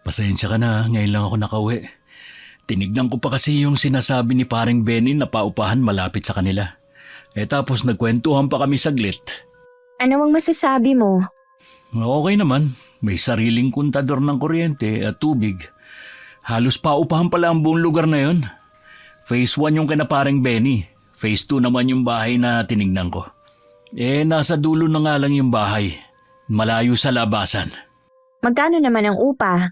Pasensya ka na, ngayon lang ako nakauwi. Tinignan ko pa kasi yung sinasabi ni paring Benny na paupahan malapit sa kanila. Tapos nagkwentuhan pa kami saglit. Ano ang masasabi mo? Okay naman, may sariling kontador ng kuryente at tubig. Halos paupahan pala ang buong lugar na yon. Phase 1 yung kina paring Benny. Phase 2 naman yung bahay na tinignan ko. Nasa dulo na nga lang yung bahay. Malayo sa labasan. Magkano naman ang upa?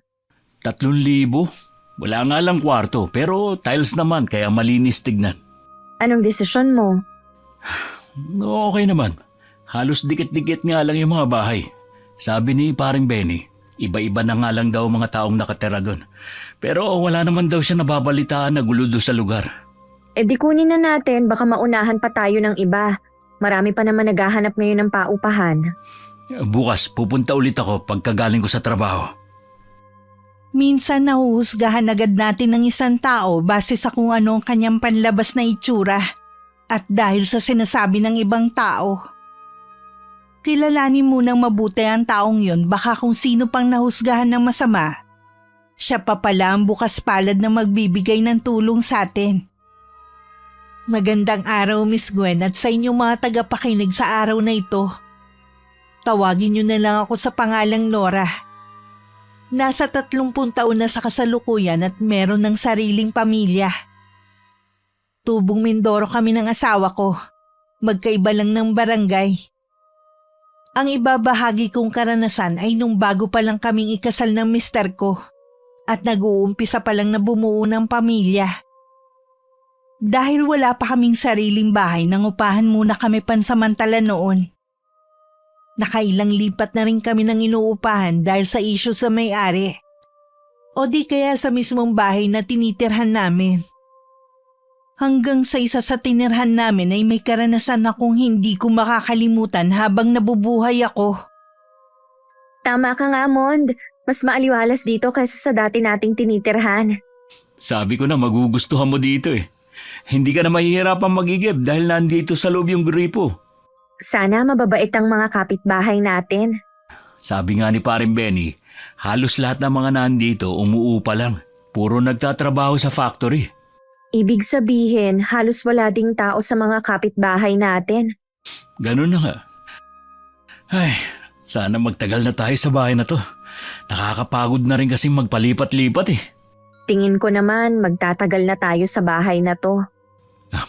3,000. Wala nga lang kwarto pero tiles naman kaya malinis tignan. Anong desisyon mo? Okay naman. Halos dikit-dikit nga lang yung mga bahay. Sabi ni paring Benny, iba-iba na nga lang daw mga taong nakatira doon. Pero wala naman daw siya nababalitaan na gulo doon sa lugar. Di kunin na natin, baka maunahan pa tayo ng iba. Marami pa naman naghahanap ngayon ng paupahan. Bukas pupunta ulit ako pagkagaling ko sa trabaho. Minsan nahuhusgahan agad natin ng isang tao base sa kung ano ang kanyang panlabas na itsura at dahil sa sinasabi ng ibang tao. Kilalanin munang mabuti ang taong yun, baka kung sino pang nahusgahan ng masama. Siya pa pala ang bukas palad na magbibigay ng tulong sa atin. Magandang araw, Miss Gwen, at sa inyong mga tagapakinig sa araw na ito. Tawagin niyo na lang ako sa pangalang Nora. Nasa 30 taon na sa kasalukuyan at meron ng sariling pamilya. Tubong Mindoro kami ng asawa ko. Magkaiba lang ng barangay. Ang ibabahagi kong karanasan ay nung bago pa lang kaming ikasal ng mister ko at nag-uumpisa pa lang na bumuo ng pamilya. Dahil wala pa kaming sariling bahay, nangupahan muna kami pansamantala noon. Nakailang lipat na rin kami ng inuupahan dahil sa issue sa may-ari. O di kaya sa mismong bahay na tinitirhan namin. Hanggang sa isa sa tinirhan namin ay may karanasan akong hindi ko makakalimutan habang nabubuhay ako. Tama ka nga, Mond. Mas maaliwalas dito kaysa sa dati nating tinitirhan. Sabi ko na magugustuhan mo dito eh. Hindi ka na mahihirapang magigib dahil nandito sa loob yung gripo. Sana mababait ang mga kapitbahay natin. Sabi nga ni paring Benny, halos lahat ng mga nandito umuupa lang. Puro nagtatrabaho sa factory. Ibig sabihin, halos wala ding tao sa mga kapitbahay natin. Ganun na nga. Ay, sana magtagal na tayo sa bahay na to. Nakakapagod na rin kasing magpalipat-lipat eh. Tingin ko naman magtatagal na tayo sa bahay na to.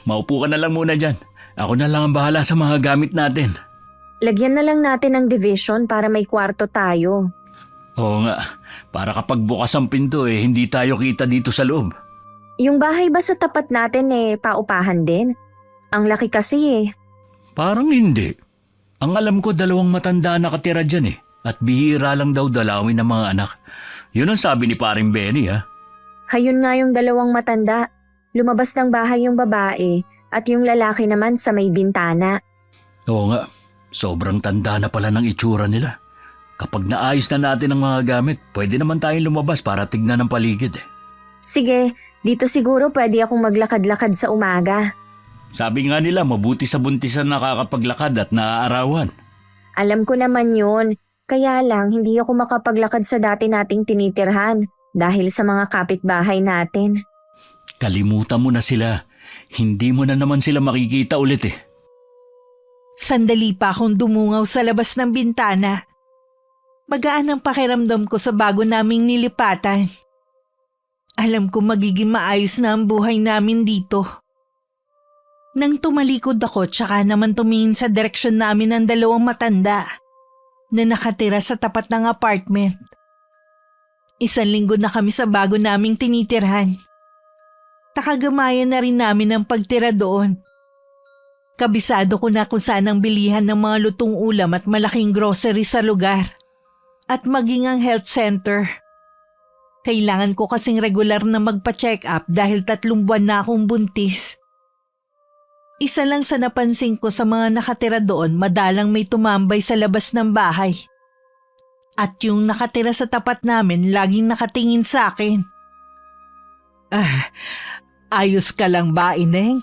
Maupo ka na lang muna dyan. Ako na lang ang bahala sa mga gamit natin. Lagyan na lang natin ng division para may kwarto tayo. Oo nga, para kapag bukas ang pinto hindi tayo kita dito sa loob. Yung bahay ba sa tapat natin paupahan din? Ang laki kasi Parang hindi. Ang alam ko 2 matanda nakatira dyan at bihira lang daw dalawin ng mga anak. Yun ang sabi ni paring Benny Hayun nga yung 2 matanda. Lumabas ng bahay yung babae at yung lalaki naman sa may bintana. Oo nga, sobrang tanda na pala ng itsura nila. Kapag naayos na natin ang mga gamit, pwede naman tayong lumabas para tignan ang paligid. Sige, dito siguro pwede akong maglakad-lakad sa umaga. Sabi nga nila mabuti sa buntisan nakakapaglakad at naaarawan. Alam ko naman yun, kaya lang hindi ako makapaglakad sa dati nating tinitirhan dahil sa mga kapitbahay natin. Kalimutan mo na sila. Hindi mo na naman sila makikita ulit Sandali pa akong dumungaw sa labas ng bintana. Magaan ang pakiramdam ko sa bago naming nilipatan. Alam ko magiging maayos na ang buhay namin dito. Nang tumalikod ako tsaka naman tumingin sa direksyon namin ng 2 matanda na nakatira sa tapat ng apartment. 1 linggo na kami sa bago naming tinitirhan. Nakagamayan na rin namin ang pagtira doon. Kabisado ko na kung saan ang bilihan ng mga lutong ulam at malaking grocery sa lugar. At maging ang health center. Kailangan ko kasing regular na magpa-check up dahil 3 buwan na akong buntis. Isa lang sa napansin ko sa mga nakatira doon, madalang may tumambay sa labas ng bahay. At yung nakatira sa tapat namin, laging nakatingin sa akin. Ayos ka lang ba, Ineng?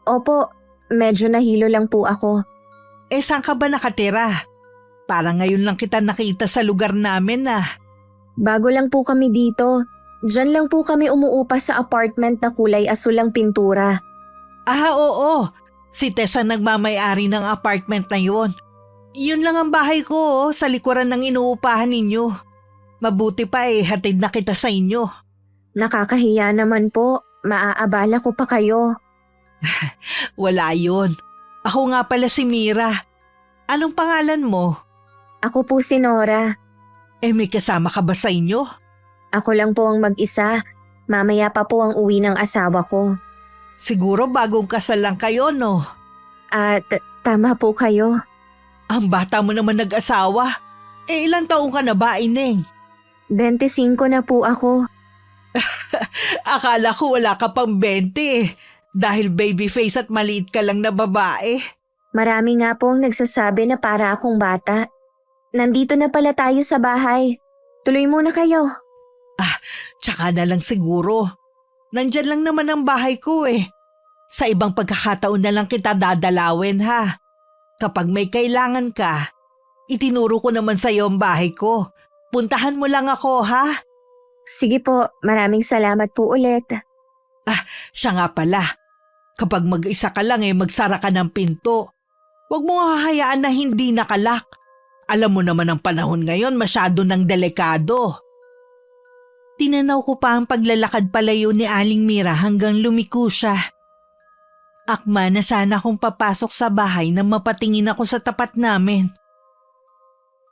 Opo, medyo nahilo lang po ako. Saan ka ba nakatira? Parang ngayon lang kita nakita sa lugar namin . Bago lang po kami dito. Diyan lang po kami umuupa sa apartment na kulay asul ang pintura. Oo. Si Tessa nagmamay-ari ng apartment na yun. Yun lang ang bahay ko sa likuran ng inuupahan ninyo. Mabuti pa hatid na kita sa inyo. Nakakahiya naman po. Maaabala ko pa kayo. Wala yun. Ako nga pala si Mira. Anong pangalan mo? Ako po si Nora. May kasama ka ba sa inyo? Ako lang po ang mag-isa. Mamaya pa po ang uwi ng asawa ko. Siguro bagong kasal lang kayo, no? At tama po kayo. Ang bata mo naman nag-asawa. Ilang taong ka na ba, Ineng? 25 na po ako. Akala ko wala ka pang 20 dahil baby face at maliit ka lang na babae. Marami nga po ang nagsasabi na para akong bata. Nandito na pala tayo sa bahay. Tuloy muna kayo. Tsaka na lang siguro. Nandyan lang naman ang bahay ko Sa ibang pagkakataon na lang kita dadalawin ha. Kapag may kailangan ka, itinuro ko naman sa iyo ang bahay ko. Puntahan mo lang ako ha. Sige po, maraming salamat po ulit. Siya nga pala. Kapag mag-isa ka lang magsara ka ng pinto. Huwag mo hahayaan na hindi nakalak. Alam mo naman ang panahon ngayon masyado ng delikado. Tinanaw ko pa ang paglalakad palayo ni Aling Mira hanggang lumiko siya. Akma na sana kung papasok sa bahay nang mapatingin ako sa tapat namin.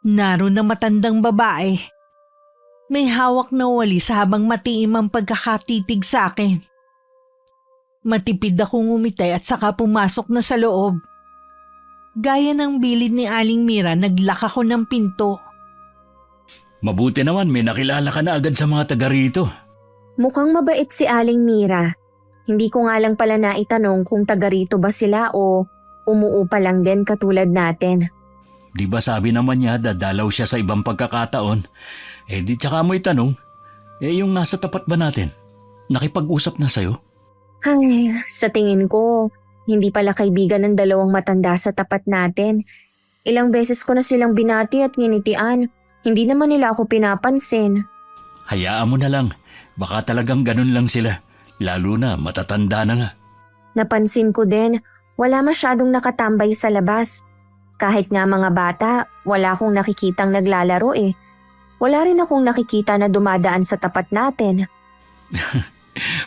Naroon na matandang babae. May hawak na walis habang matiim ang pagkakatitig sa akin. Matipid akong umitay at saka pumasok na sa loob. Gaya ng bilid ni Aling Mira, naglak ako ng pinto. Mabuti naman may nakilala ka na agad sa mga taga rito. Mukhang mabait si Aling Mira. Hindi ko nga lang pala naitanong kung taga rito ba sila o umuupa lang din katulad natin. Di ba sabi naman niya dadalaw siya sa ibang pagkakataon? Di tsaka mo itanong, yung nasa tapat ba natin? Nakipag-usap na sa'yo? Ay, sa tingin ko, hindi pala kaibigan ng dalawang matanda sa tapat natin. Ilang beses ko na silang binati at nginitian. Hindi naman nila ako pinapansin. Hayaan mo na lang. Baka talagang ganun lang sila. Lalo na matatanda na nga. Napansin ko din, wala masyadong nakatambay sa labas. Kahit nga mga bata, wala akong nakikitang naglalaro Wala rin akong nakikita na dumadaan sa tapat natin.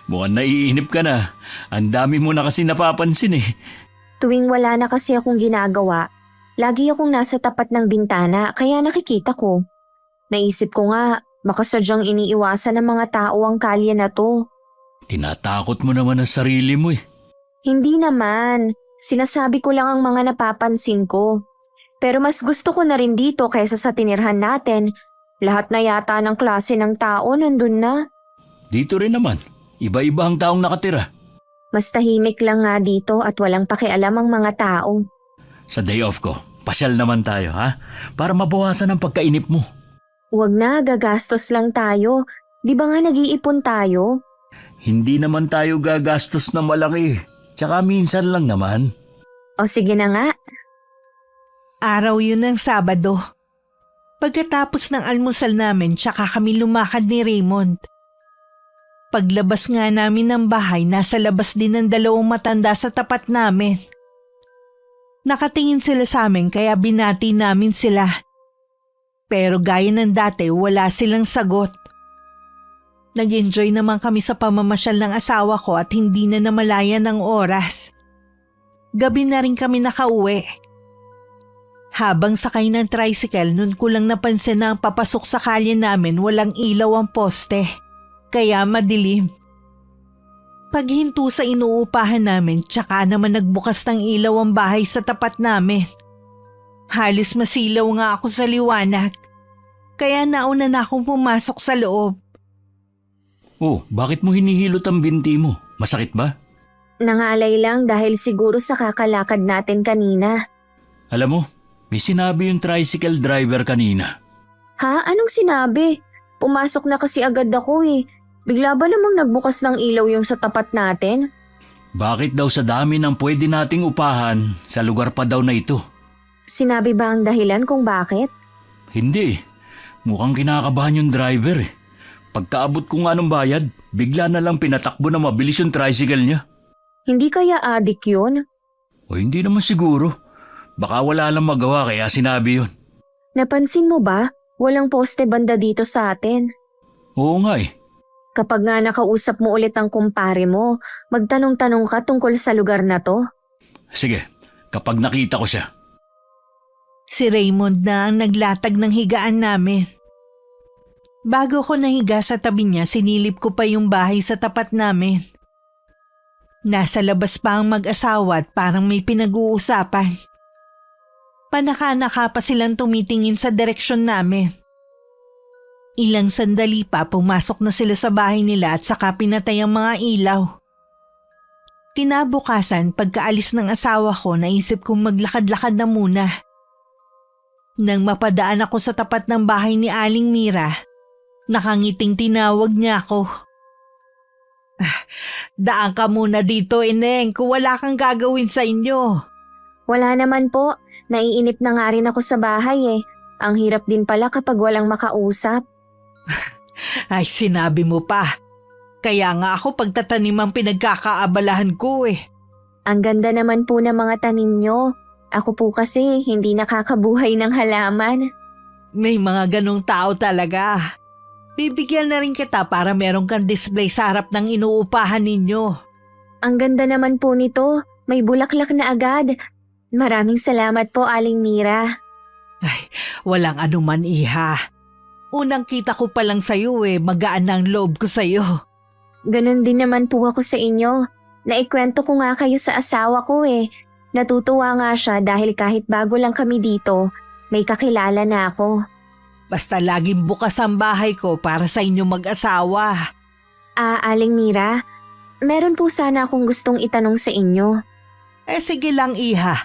Mukhang naiinip ka na. Ang dami mo na kasi napapansin Tuwing wala na kasi akong ginagawa, lagi akong nasa tapat ng bintana kaya nakikita ko. Naisip ko nga, baka sadyang iniiwasan ng mga tao ang kalye na to. Tinatakot mo naman ang sarili mo Hindi naman. Sinasabi ko lang ang mga napapansin ko. Pero mas gusto ko na rin dito kaysa sa tinirhan natin. Lahat na yata ng klase ng tao nandun na. Dito rin naman. Iba-iba ang taong nakatira. Mas tahimik lang nga dito at walang pakialam ang mga tao. Sa day off ko, pasyal naman tayo ha? Para mabawasan ang pagkainip mo. Huwag na, gagastos lang tayo. Di ba nga nag-iipon tayo? Hindi naman tayo gagastos na malaki. Tsaka minsan lang naman. O sige na nga. Araw yun ng Sabado. Pagkatapos ng almusal namin, tsaka kami lumakad ni Raymond. Paglabas nga namin ng bahay, nasa labas din ng dalawang matanda sa tapat namin. Nakatingin sila sa amin kaya binati namin sila. Pero gaya ng dati, wala silang sagot. Nag-enjoy naman kami sa pamamasyal ng asawa ko at hindi na namalayan ng oras. Gabi na rin kami nakauwi. Habang sakay ng tricycle, nun ko lang napansin na ang papasok sa kalye namin walang ilaw ang poste. Kaya madilim. Paghinto sa inuupahan namin, tsaka naman nagbukas ng ilaw ang bahay sa tapat namin. Halos masilaw nga ako sa liwanag. Kaya nauna na akong pumasok sa loob. Oh, bakit mo hinihilot ang binti mo? Masakit ba? Nangalay lang dahil siguro sa kakalakad natin kanina. Alam mo, may sinabi yung tricycle driver kanina. Ha? Anong sinabi? Pumasok na kasi agad ako Bigla ba namang nagbukas ng ilaw yung sa tapat natin? Bakit daw sa dami ng pwede nating upahan, sa lugar pa daw na ito? Sinabi ba ang dahilan kung bakit? Hindi. Mukhang kinakabahan yung driver eh. Pagkaabot ko nga ng bayad, bigla na lang pinatakbo na mabilis yung tricycle niya. Hindi kaya adik yun? O hindi naman siguro. Baka wala lang magawa kaya sinabi yun. Napansin mo ba? Walang poste banda dito sa atin. Oo nga eh. Kapag nga nakausap mo ulit ang kumpare mo, magtanong-tanong ka tungkol sa lugar na to. Sige, kapag nakita ko siya. Si Raymond na ang naglatag ng higaan namin. Bago ko nahiga sa tabi niya, sinilip ko pa yung bahay sa tapat namin. Nasa labas pa ang mag-asawa at parang may pinag-uusapan. Panaka-naka pa silang tumitingin sa direksyon namin. Ilang sandali pa pumasok na sila sa bahay nila at saka pinatay ang mga ilaw. Kinabukasan, pagkaalis ng asawa ko, naisip kong maglakad-lakad na muna. Nang mapadaan ako sa tapat ng bahay ni Aling Mira, nakangiting tinawag niya ako. Daan ka muna dito, Ineng, kung wala kang gagawin sa inyo. Wala naman po. Naiinip na nga rin ako sa bahay eh. Ang hirap din pala kapag walang makausap. Ay, sinabi mo pa. Kaya nga ako pagtatanim ang pinagkakaabalahan ko eh. Ang ganda naman po ng mga tanim nyo. Ako po kasi hindi nakakabuhay ng halaman. May mga ganong tao talaga. Bibigyan na rin kita para meron kang display sa harap ng inuupahan ninyo. Ang ganda naman po nito. May bulaklak na agad. Maraming salamat po, Aling Mira. Ay, walang anuman, iha. Unang kita ko pa lang sa'yo eh, magaan na ang loob ko sa'yo. Ganon din naman po ako sa inyo. Naikwento ko nga kayo sa asawa ko eh. Natutuwa nga siya dahil kahit bago lang kami dito, may kakilala na ako. Basta laging bukas ang bahay ko para sa inyo mag-asawa. Aling Mira, meron po sana akong gustong itanong sa inyo. Eh sige lang, iha.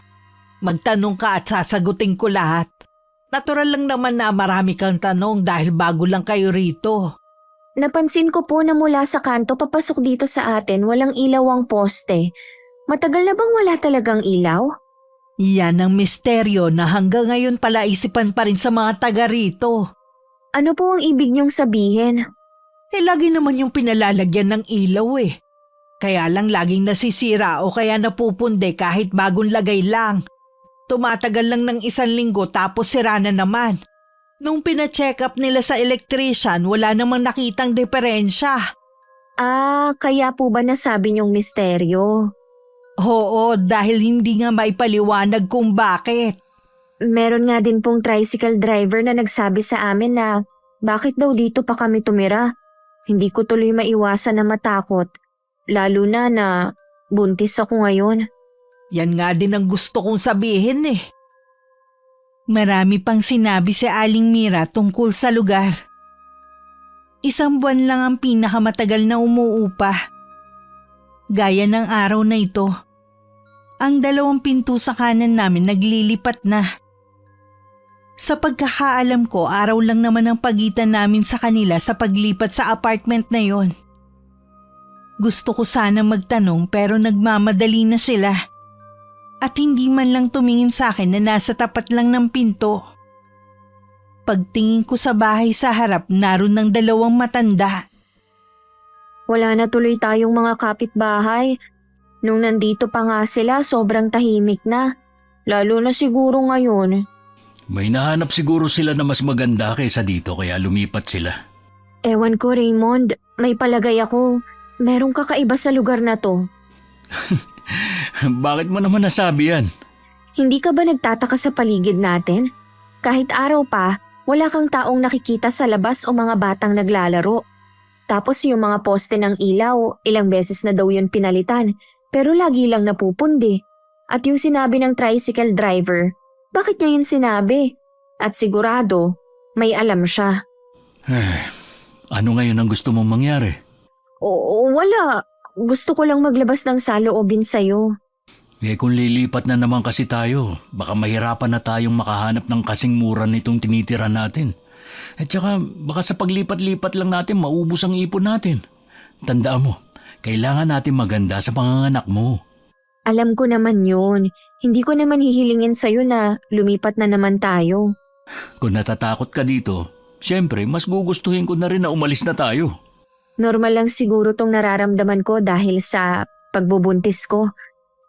Magtanong ka at sasagutin ko lahat. Natural lang naman na marami kang tanong dahil bago lang kayo rito. Napansin ko po na mula sa kanto papasok dito sa atin walang ilaw ang poste. Matagal na bang wala talagang ilaw? Yan ang misteryo na hanggang ngayon pala isipan pa rin sa mga taga rito. Ano po ang ibig niyong sabihin? Eh lagi naman yung pinalalagyan ng ilaw eh. Kaya lang laging nasisira o kaya napupunde kahit bagong lagay lang. Tumatagal lang ng 1 linggo tapos sira na naman. Nung pina-check up nila sa electrician, wala namang nakitang diferensya. Kaya po ba nasabi niyong misteryo? Oo, dahil hindi nga maipaliwanag kung bakit. Meron nga din pong tricycle driver na nagsabi sa amin na bakit daw dito pa kami tumira. Hindi ko tuloy maiwasan na matakot. Lalo na buntis ako ngayon. Yan nga din ang gusto kong sabihin eh. Marami pang sinabi si Aling Mira tungkol sa lugar. 1 buwan lang ang pinakamatagal na umuupa. Gaya ng araw na ito. Ang 2 pinto sa kanan namin naglilipat na. Sa pagkakaalam ko, araw lang naman ang pagitan namin sa kanila sa paglipat sa apartment na yon. Gusto ko sana magtanong pero nagmamadali na sila. At hindi man lang tumingin sa akin na nasa tapat lang ng pinto. Pagtingin ko sa bahay sa harap, naroon ng 2 matanda. Wala na tuloy tayong mga kapitbahay. Nung nandito pa nga sila, sobrang tahimik na. Lalo na siguro ngayon. May nahanap siguro sila na mas maganda kaysa dito kaya lumipat sila. Ewan ko, Raymond. May palagay ako. Merong kakaiba sa lugar na to. Bakit mo naman nasabi yan? Hindi ka ba nagtataka sa paligid natin? Kahit araw pa, wala kang taong nakikita sa labas o mga batang naglalaro. Tapos yung mga poste ng ilaw, ilang beses na daw yun pinalitan, pero lagi lang napupundi. At yung sinabi ng tricycle driver, bakit niya yun sinabi? At sigurado, may alam siya. Ano ngayon ang gusto mong mangyari? Oo, wala. Gusto ko lang maglabas ng saloobin sa'yo. Kung lilipat na naman kasi tayo, baka mahirapan na tayong makahanap ng kasing mura nitong tinitira natin. At saka baka sa paglipat-lipat lang natin maubos ang ipon natin. Tandaan mo, kailangan natin maganda sa panganganak mo. Alam ko naman yun. Hindi ko naman hihilingin sa'yo na lumipat na naman tayo. Kung natatakot ka dito, Siyempre, mas gugustuhin ko na rin na umalis na tayo. Normal lang siguro tong nararamdaman ko dahil sa pagbubuntis ko.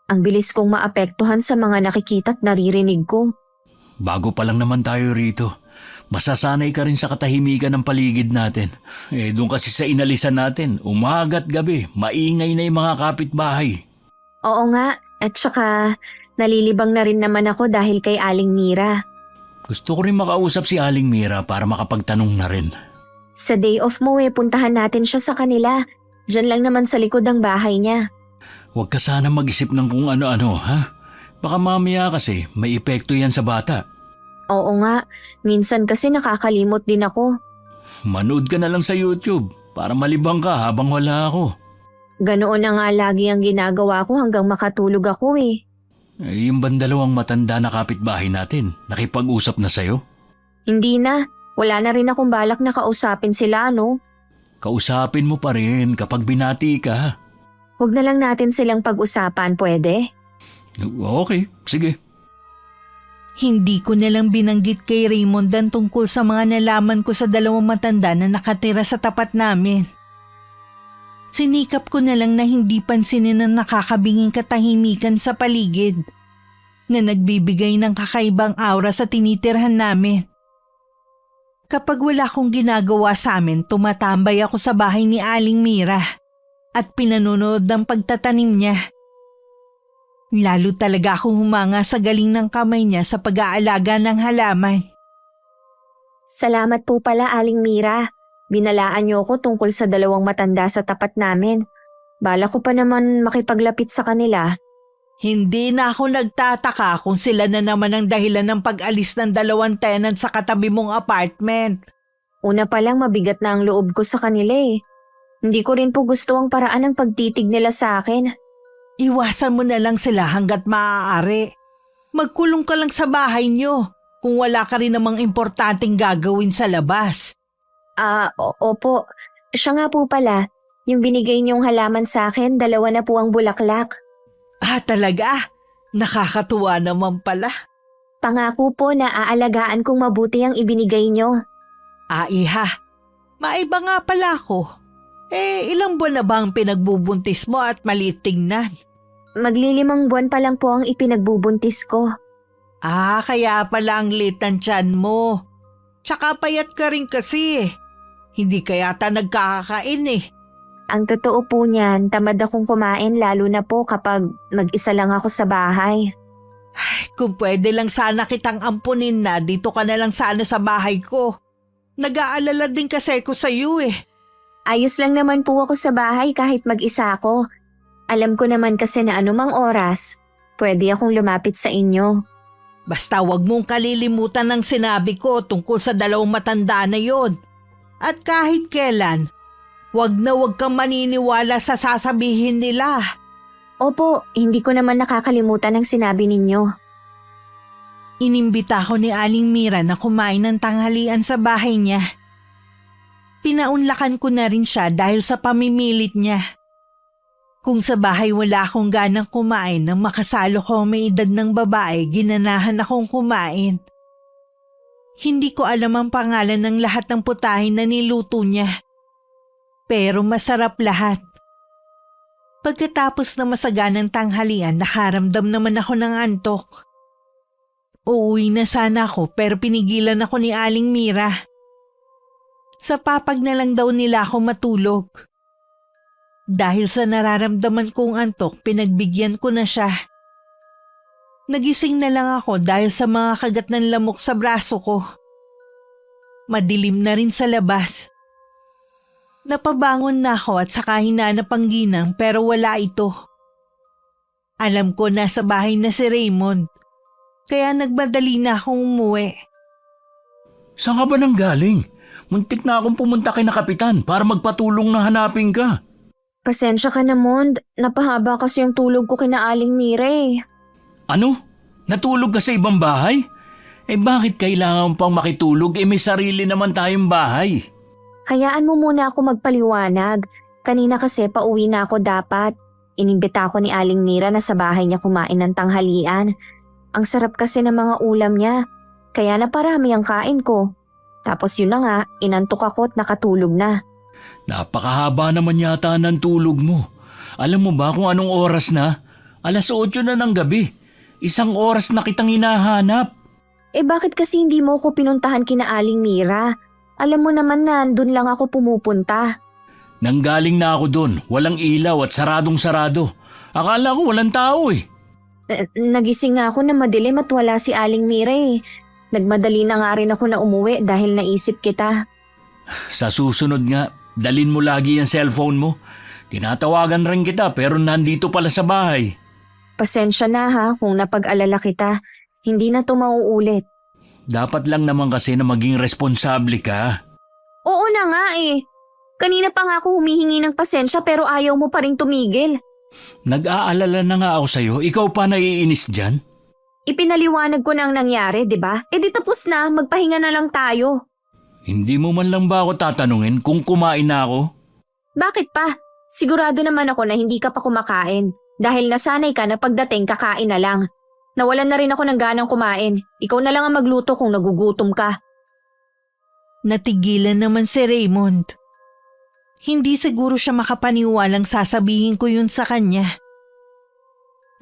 Ang bilis kong maapektuhan sa mga nakikita at naririnig ko. Bago pa lang naman tayo rito. Masasanay ka rin sa katahimikan ng paligid natin. Doon kasi sa inalisan natin, umaga't gabi, maingay na yung mga kapitbahay. Oo nga, at saka nalilibang na rin naman ako dahil kay Aling Mira. Gusto ko rin makausap si Aling Mira para makapagtanong na rin. Sa day off mo puntahan natin siya sa kanila. Diyan lang naman sa likod ng bahay niya. Huwag ka sana mag-isip ng kung ano-ano, ha? Baka mamaya kasi may epekto yan sa bata. Oo nga, minsan kasi nakakalimot din ako. Manood ka na lang sa YouTube para malibang ka habang wala ako. Ganoon na nga lagi ang ginagawa ko hanggang makatulog ako Yung bandalawang matanda na kapitbahay natin, nakipag-usap na sa'yo? Hindi na, wala na rin akong balak na kausapin sila, no? Kausapin mo pa rin kapag binati ka. Huwag na lang natin silang pag-usapan, pwede? Okay, sige. Hindi ko nalang binanggit kay Raymond ang tungkol sa mga nalaman ko sa dalawang matanda na nakatira sa tapat namin. Sinikap ko na lang na hindi pansinin ang nakakabinging katahimikan sa paligid na nagbibigay ng kakaibang aura sa tinitirhan namin. Kapag wala akong ginagawa sa amin, tumatambay ako sa bahay ni Aling Mira at pinanonood ng pagtatanim niya. Lalo talaga akong humanga sa galing ng kamay niya sa pag-aalaga ng halaman. Salamat po pala, Aling Mira. Binalaan niyo ako tungkol sa dalawang matanda sa tapat namin. Bala ko pa naman makipaglapit sa kanila. Hindi na ako nagtataka kung sila na naman ang dahilan ng pag-alis ng dalawang tenant sa katabi mong apartment. Una pa lang mabigat na ang loob ko sa kanila Hindi ko rin po gusto ang paraan ng pagtitig nila sa akin. Iwasan mo na lang sila hanggat maaari. Magkulong ka lang sa bahay niyo kung wala ka rin namang importanteng gagawin sa labas. Opo. Siya nga po pala, yung binigay niyong halaman sa akin, 2 na po ang bulaklak. Talaga? Nakakatuwa naman pala. Pangako po na aalagaan kong mabuti ang ibinigay niyo. Iha, maiba nga pala ako. Ilang buwan na ba ang pinagbubuntis mo at maliit tingnan? Magli5 buwan pa lang po ang ipinagbubuntis ko. Kaya pala ang liit ng tiyan mo. Tsaka payat ka rin kasi Hindi ka yata nagkakakain Ang totoo po niyan, tamad akong kumain lalo na po kapag mag-isa lang ako sa bahay. Kung pwede lang sana kitang ampunin na dito ka na lang sana sa bahay ko. Nag-aalala din kasi ko sa iyo Ayos lang naman po ako sa bahay kahit mag-isa ako. Alam ko naman kasi na anumang oras, pwede akong lumapit sa inyo. Basta wag mong kalilimutan ng sinabi ko tungkol sa dalawang matanda na yon. At kahit kailan, wag kang maniniwala sa sasabihin nila. Opo, hindi ko naman nakakalimutan ang sinabi ninyo. Inimbita ko ni Aling Mira na kumain ng tanghalian sa bahay niya. Pinaunlakan ko na rin siya dahil sa pamimilit niya. Kung sa bahay wala akong ganang kumain nang makasalo ko may edad ng babae, ginanahan akong kumain. Hindi ko alam ang pangalan ng lahat ng putahin na niluto niya. Pero masarap lahat. Pagkatapos na masaganang tanghalian, nakaramdam naman ako ng antok. Uuwi na sana ako pero pinigilan ako ni Aling Mira. Sa papag na lang daw nila ako matulog. Dahil sa nararamdaman kong antok, pinagbigyan ko na siya. Nagising na lang ako dahil sa mga kagat ng lamok sa braso ko. Madilim na rin sa labas. Napabangon na ako at saka hinanap ang ginang pero wala ito. Alam ko nasa bahay na si Raymond, kaya nagmadali na akong umuwi. Saan ka ba nang galing? Muntik na akong pumunta kay na kapitan para magpatulong na hanapin ka. Pasensya ka na, Mond. Napahaba kasi yung tulog ko kina Aling Mira Ano? Natulog ka sa ibang bahay? Bakit kailangan pang makitulog? May sarili naman tayong bahay. Hayaan mo muna ako magpaliwanag. Kanina kasi pauwi na ako dapat. Inimbita ako ni Aling Mira na sa bahay niya kumain ng tanghalian. Ang sarap kasi ng mga ulam niya. Kaya naparami ang kain ko. Tapos yun na nga, inantok ako at nakatulog na. Napakahaba naman yata ng tulog mo. Alam mo ba kung anong oras na? 8:00 na ng gabi. 1 oras na kitang hinahanap. Bakit kasi hindi mo ko pinuntahan kina Aling Mira? Alam mo naman na doon lang ako pumupunta. Nanggaling na ako doon. Walang ilaw at saradong-sarado. Akala ko walang tao eh. Nagising nga ako na madilim at wala si Aling Mira eh. Nagmadali na nga rin ako na umuwi dahil naisip kita. Sa susunod nga, dalin mo lagi ang cellphone mo. Tinatawagan rin kita pero nandito pala sa bahay. Pasensya na ha kung napag-alala kita. Hindi na to mauulit. Dapat lang naman kasi na maging responsable ka. Oo na nga eh. Kanina pa nga ako humihingi ng pasensya pero ayaw mo pa rin tumigil. Nag-aalala na nga ako sa'yo. Ikaw pa naiinis dyan? Ipinaliwanag ko na ang nangyari, di ba? Di tapos na, magpahinga na lang tayo. Hindi mo man lang ba ako tatanungin kung kumain na ako? Bakit pa? Sigurado naman ako na hindi ka pa kumakain. Dahil nasanay ka na pagdating kakain na lang. Nawalan na rin ako ng ganang kumain. Ikaw na lang ang magluto kung nagugutom ka. Natigilan naman si Raymond. Hindi siguro siya makapaniwalang sasabihin ko yun sa kanya.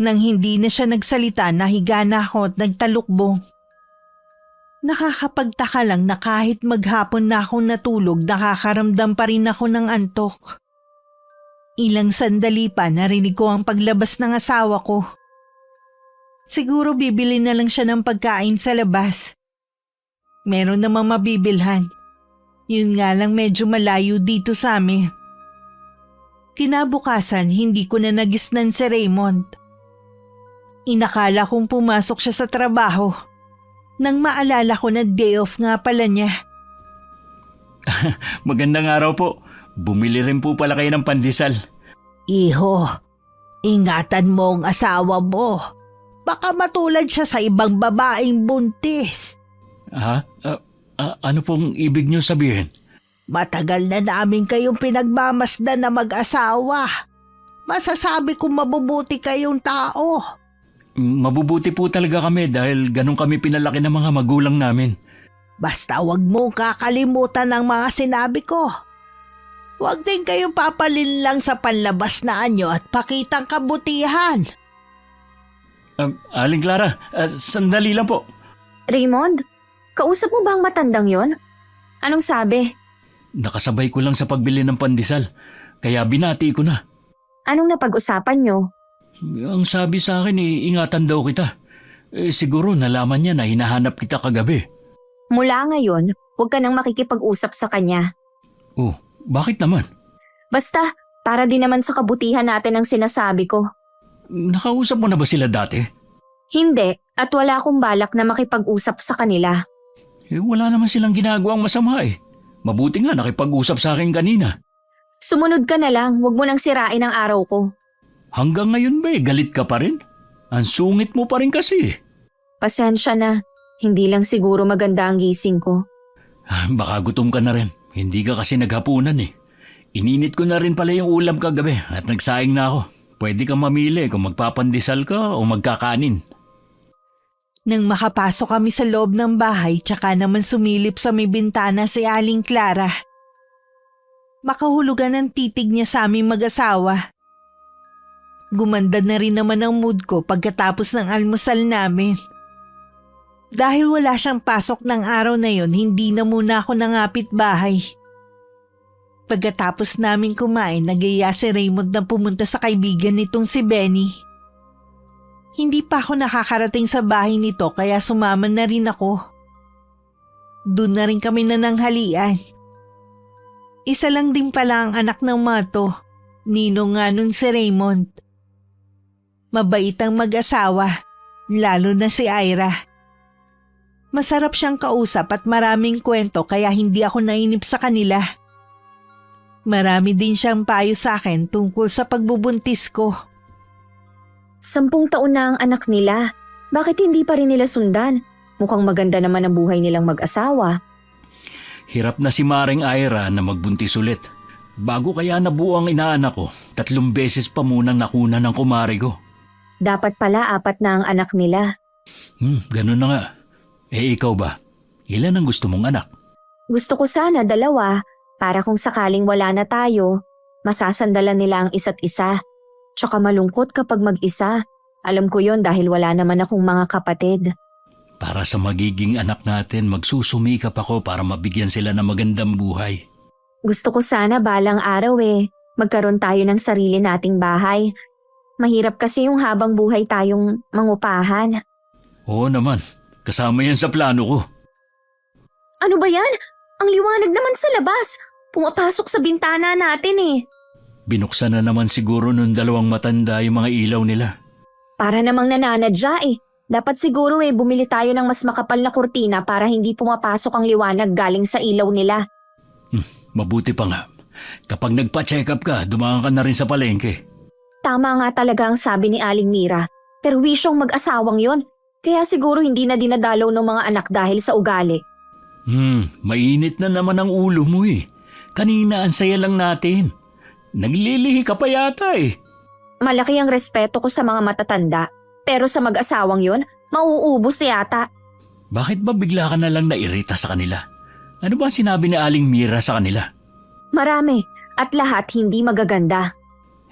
Nang hindi na siya nagsalita, nahiga na ako at nagtalukbong. Nakakapagtaka lang na kahit maghapon na akong natulog, nakakaramdam pa rin ako ng antok. Ilang sandali pa narinig ko ang paglabas ng asawa ko. Siguro bibili na lang siya ng pagkain sa labas. Meron namang mabibilhan. Yun nga lang medyo malayo dito sa amin. Kinabukasan, hindi ko na nagisnan si Raymond. Inakala kong pumasok siya sa trabaho. Nang maalala ko na day off nga pala niya. Magandang araw po. Bumili rin po pala kayo ng pandesal. Iho, ingatan mo ang asawa mo. Baka matulad siya sa ibang babaeng buntis. Ha? Ano pong ibig niyo sabihin? Matagal na namin kayong pinagmamasdan na mag-asawa. Masasabi kong mabubuti kayong tao. Mabubuti po talaga kami dahil ganun kami pinalaki ng mga magulang namin. Basta wag mong kakalimutan ang mga sinabi ko. Huwag din kayong papalin lang sa panlabas na anyo at pakitang kabutihan. Aling Clara, sandali lang po. Raymond, kausap mo ba ang matandang yon? Anong sabi? Nakasabay ko lang sa pagbili ng pandesal, kaya binati ko na. Anong napag-usapan nyo? Ang sabi sa akin, ingatan daw kita. Siguro nalaman niya na hinahanap kita kagabi. Mula ngayon, huwag ka nang makikipag-usap sa kanya. Oh, bakit naman? Basta, para din naman sa kabutihan natin ang sinasabi ko. Nakausap mo na ba sila dati? Hindi, at wala akong balak na makipag-usap sa kanila. Wala naman silang ginagawang masama eh. Mabuti nga nakipag-usap sa akin kanina. Sumunod ka na lang, huwag mo nang sirain ang araw ko. Hanggang ngayon ba galit ka pa rin? Ang sungit mo pa rin kasi. Pasensya na, hindi lang siguro maganda ang gising ko. Baka gutom ka na rin. Hindi ka kasi naghapunan eh. Ininit ko na rin pala yung ulam kagabi at nagsaing na ako. Pwede kang mamili kung magpapandesal ka o magkakanin. Nang makapasok kami sa loob ng bahay, tsaka naman sumilip sa may bintana si Aling Clara. Makahulugan ang titig niya sa aming mag-asawa. Gumanda na rin naman ang mood ko pagkatapos ng almusal namin. Dahil wala siyang pasok ng araw na yon, hindi na muna ako nangapit bahay. Pagkatapos namin kumain, nagaya si Raymond na pumunta sa kaibigan nitong si Benny. Hindi pa ako nakakarating sa bahay nito kaya sumama na rin ako. Doon na rin kami nananghalian. Isa lang din pala ang anak ng Mato, ninong nga nun si Raymond. Mabait ang mag-asawa, lalo na si Ira. Masarap siyang kausap at maraming kwento kaya hindi ako nainip sa kanila. Marami din siyang payo sa akin tungkol sa pagbubuntis ko. 10 taon na ang anak nila. Bakit hindi pa rin nila sundan? Mukhang maganda naman ang buhay nilang mag-asawa. Hirap na si Maring Ira na magbuntis ulit. Bago kaya nabuo ang inaanak ko, 3 beses pa munang nakuna ng kumari ko. Dapat pala 4 na ang anak nila. Ganun na nga. Ikaw ba? Ilan ang gusto mong anak? Gusto ko sana 2 para kung sakaling wala na tayo, masasandalan nila ang isa't isa. Tsaka malungkot kapag mag-isa. Alam ko yon dahil wala naman akong mga kapatid. Para sa magiging anak natin, magsusumikap ako para mabigyan sila ng magandang buhay. Gusto ko sana balang araw magkaroon tayo ng sarili nating bahay. Mahirap kasi yung habang buhay tayong mangupahan. Oo naman, kasama yan sa plano ko. Ano ba yan? Ang liwanag naman sa labas. Pumapasok sa bintana natin Binuksan na naman siguro nung 2 matanda yung mga ilaw nila. Para namang nananadya Dapat siguro bumili tayo ng mas makapal na kurtina para hindi pumapasok ang liwanag galing sa ilaw nila. Mabuti pa nga. Kapag nagpa-check up ka, dumaan ka na rin sa palengke. Tama nga talaga ang sabi ni Aling Mira. Pero wisyong mag-asawang yon. Kaya siguro hindi na dinadalaw ng mga anak dahil sa ugali. Mainit na naman ang ulo mo Kanina ang saya lang natin. Naglilihi ka pa yata Malaki ang respeto ko sa mga matatanda. Pero sa mag-asawang yon, mauubos yata. Bakit ba bigla ka na lang nairita sa kanila? Ano ba sinabi ni Aling Mira sa kanila? Marami at lahat hindi magaganda.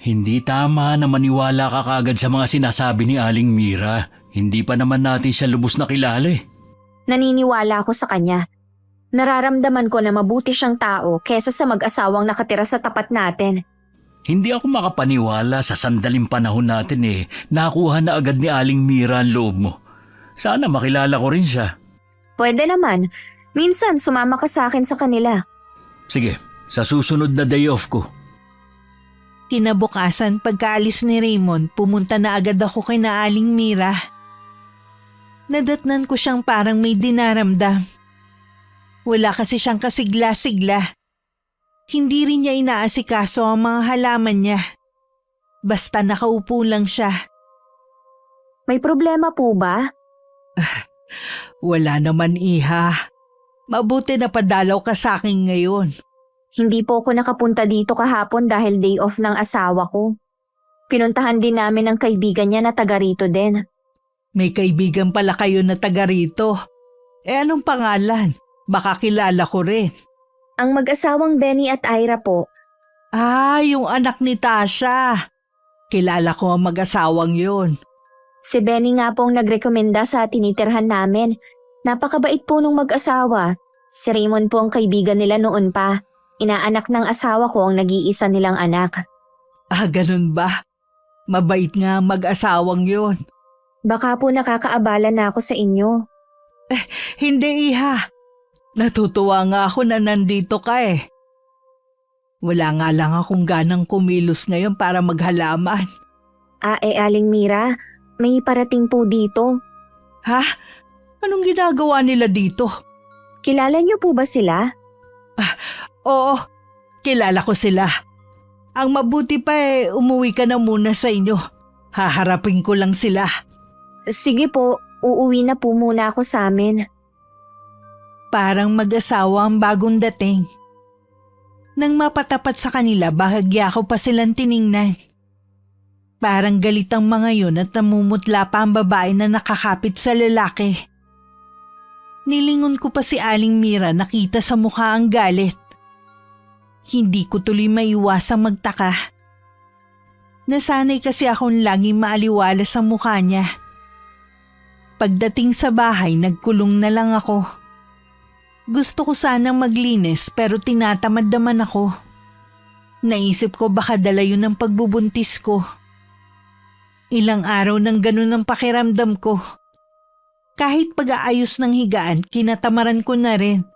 Hindi tama na maniwala ka kagad sa mga sinasabi ni Aling Mira. Hindi pa naman natin siya lubos na kilala Naniniwala ako sa kanya. Nararamdaman ko na mabuti siyang tao kesa sa mag-asawang nakatira sa tapat natin. Hindi ako makapaniwala sa sandaling panahon natin nakuha na agad ni Aling Mira ang loob mo. Sana makilala ko rin siya. Pwede naman. Minsan sumama ka sa akin sa kanila. Sige, sa susunod na day off ko. Kinabukasan pagkaalis ni Raymond, pumunta na agad ako kay na Aling Mira. Nadatnan ko siyang parang may dinaramdam. Wala kasi siyang kasigla-sigla. Hindi rin niya inaasikaso ang mga halaman niya. Basta nakaupo lang siya. May problema po ba? Wala naman, iha. Mabuti na padalaw ka sa akin ngayon. Hindi po ako nakapunta dito kahapon dahil day off ng asawa ko. Pinuntahan din namin ang kaibigan niya na taga rito din. May kaibigan pala kayo na taga rito. Anong pangalan? Baka kilala ko rin. Ang mag-asawang Benny at Ira po. Yung anak ni Tasha. Kilala ko ang mag-asawang yun. Si Benny nga pong nagrekomenda sa tinitirhan namin. Napakabait po nung mag-asawa. Si Raymond po ang kaibigan nila noon pa. Inaanak ng asawa ko ang nag-iisa nilang anak. Ganun ba? Mabait nga ang mag-asawang yun. Baka po nakakaabala na ako sa inyo. Hindi, iha. Natutuwa nga ako na nandito ka Wala nga lang akong ganang kumilos ngayon para maghalaman. Aling Mira, may parating po dito. Ha? Anong ginagawa nila dito? Kilala niyo po ba sila? Oo, kilala ko sila. Ang mabuti pa umuwi ka na muna sa inyo. Haharapin ko lang sila. Sige po, uuwi na po muna ako sa amin. Parang mag-asawa ang bagong dating. Nang mapatapat sa kanila, bahagya ko pa silang tiningnan. Parang galit ang mga yun at namumutla pa ang babae na nakakapit sa lalaki. Nilingon ko pa si Aling Mira, nakita sa mukha ang galit. Hindi ko tuloy maiwasang magtaka. Nasanay kasi akong laging maaliwala sa mukha niya. Pagdating sa bahay, nagkulong na lang ako. Gusto ko sanang maglinis pero tinatamad naman ako. Naisip ko baka dala yun ang pagbubuntis ko. Ilang araw nang ganun ang pakiramdam ko. Kahit pag-aayos ng higaan, kinatamaran ko na rin.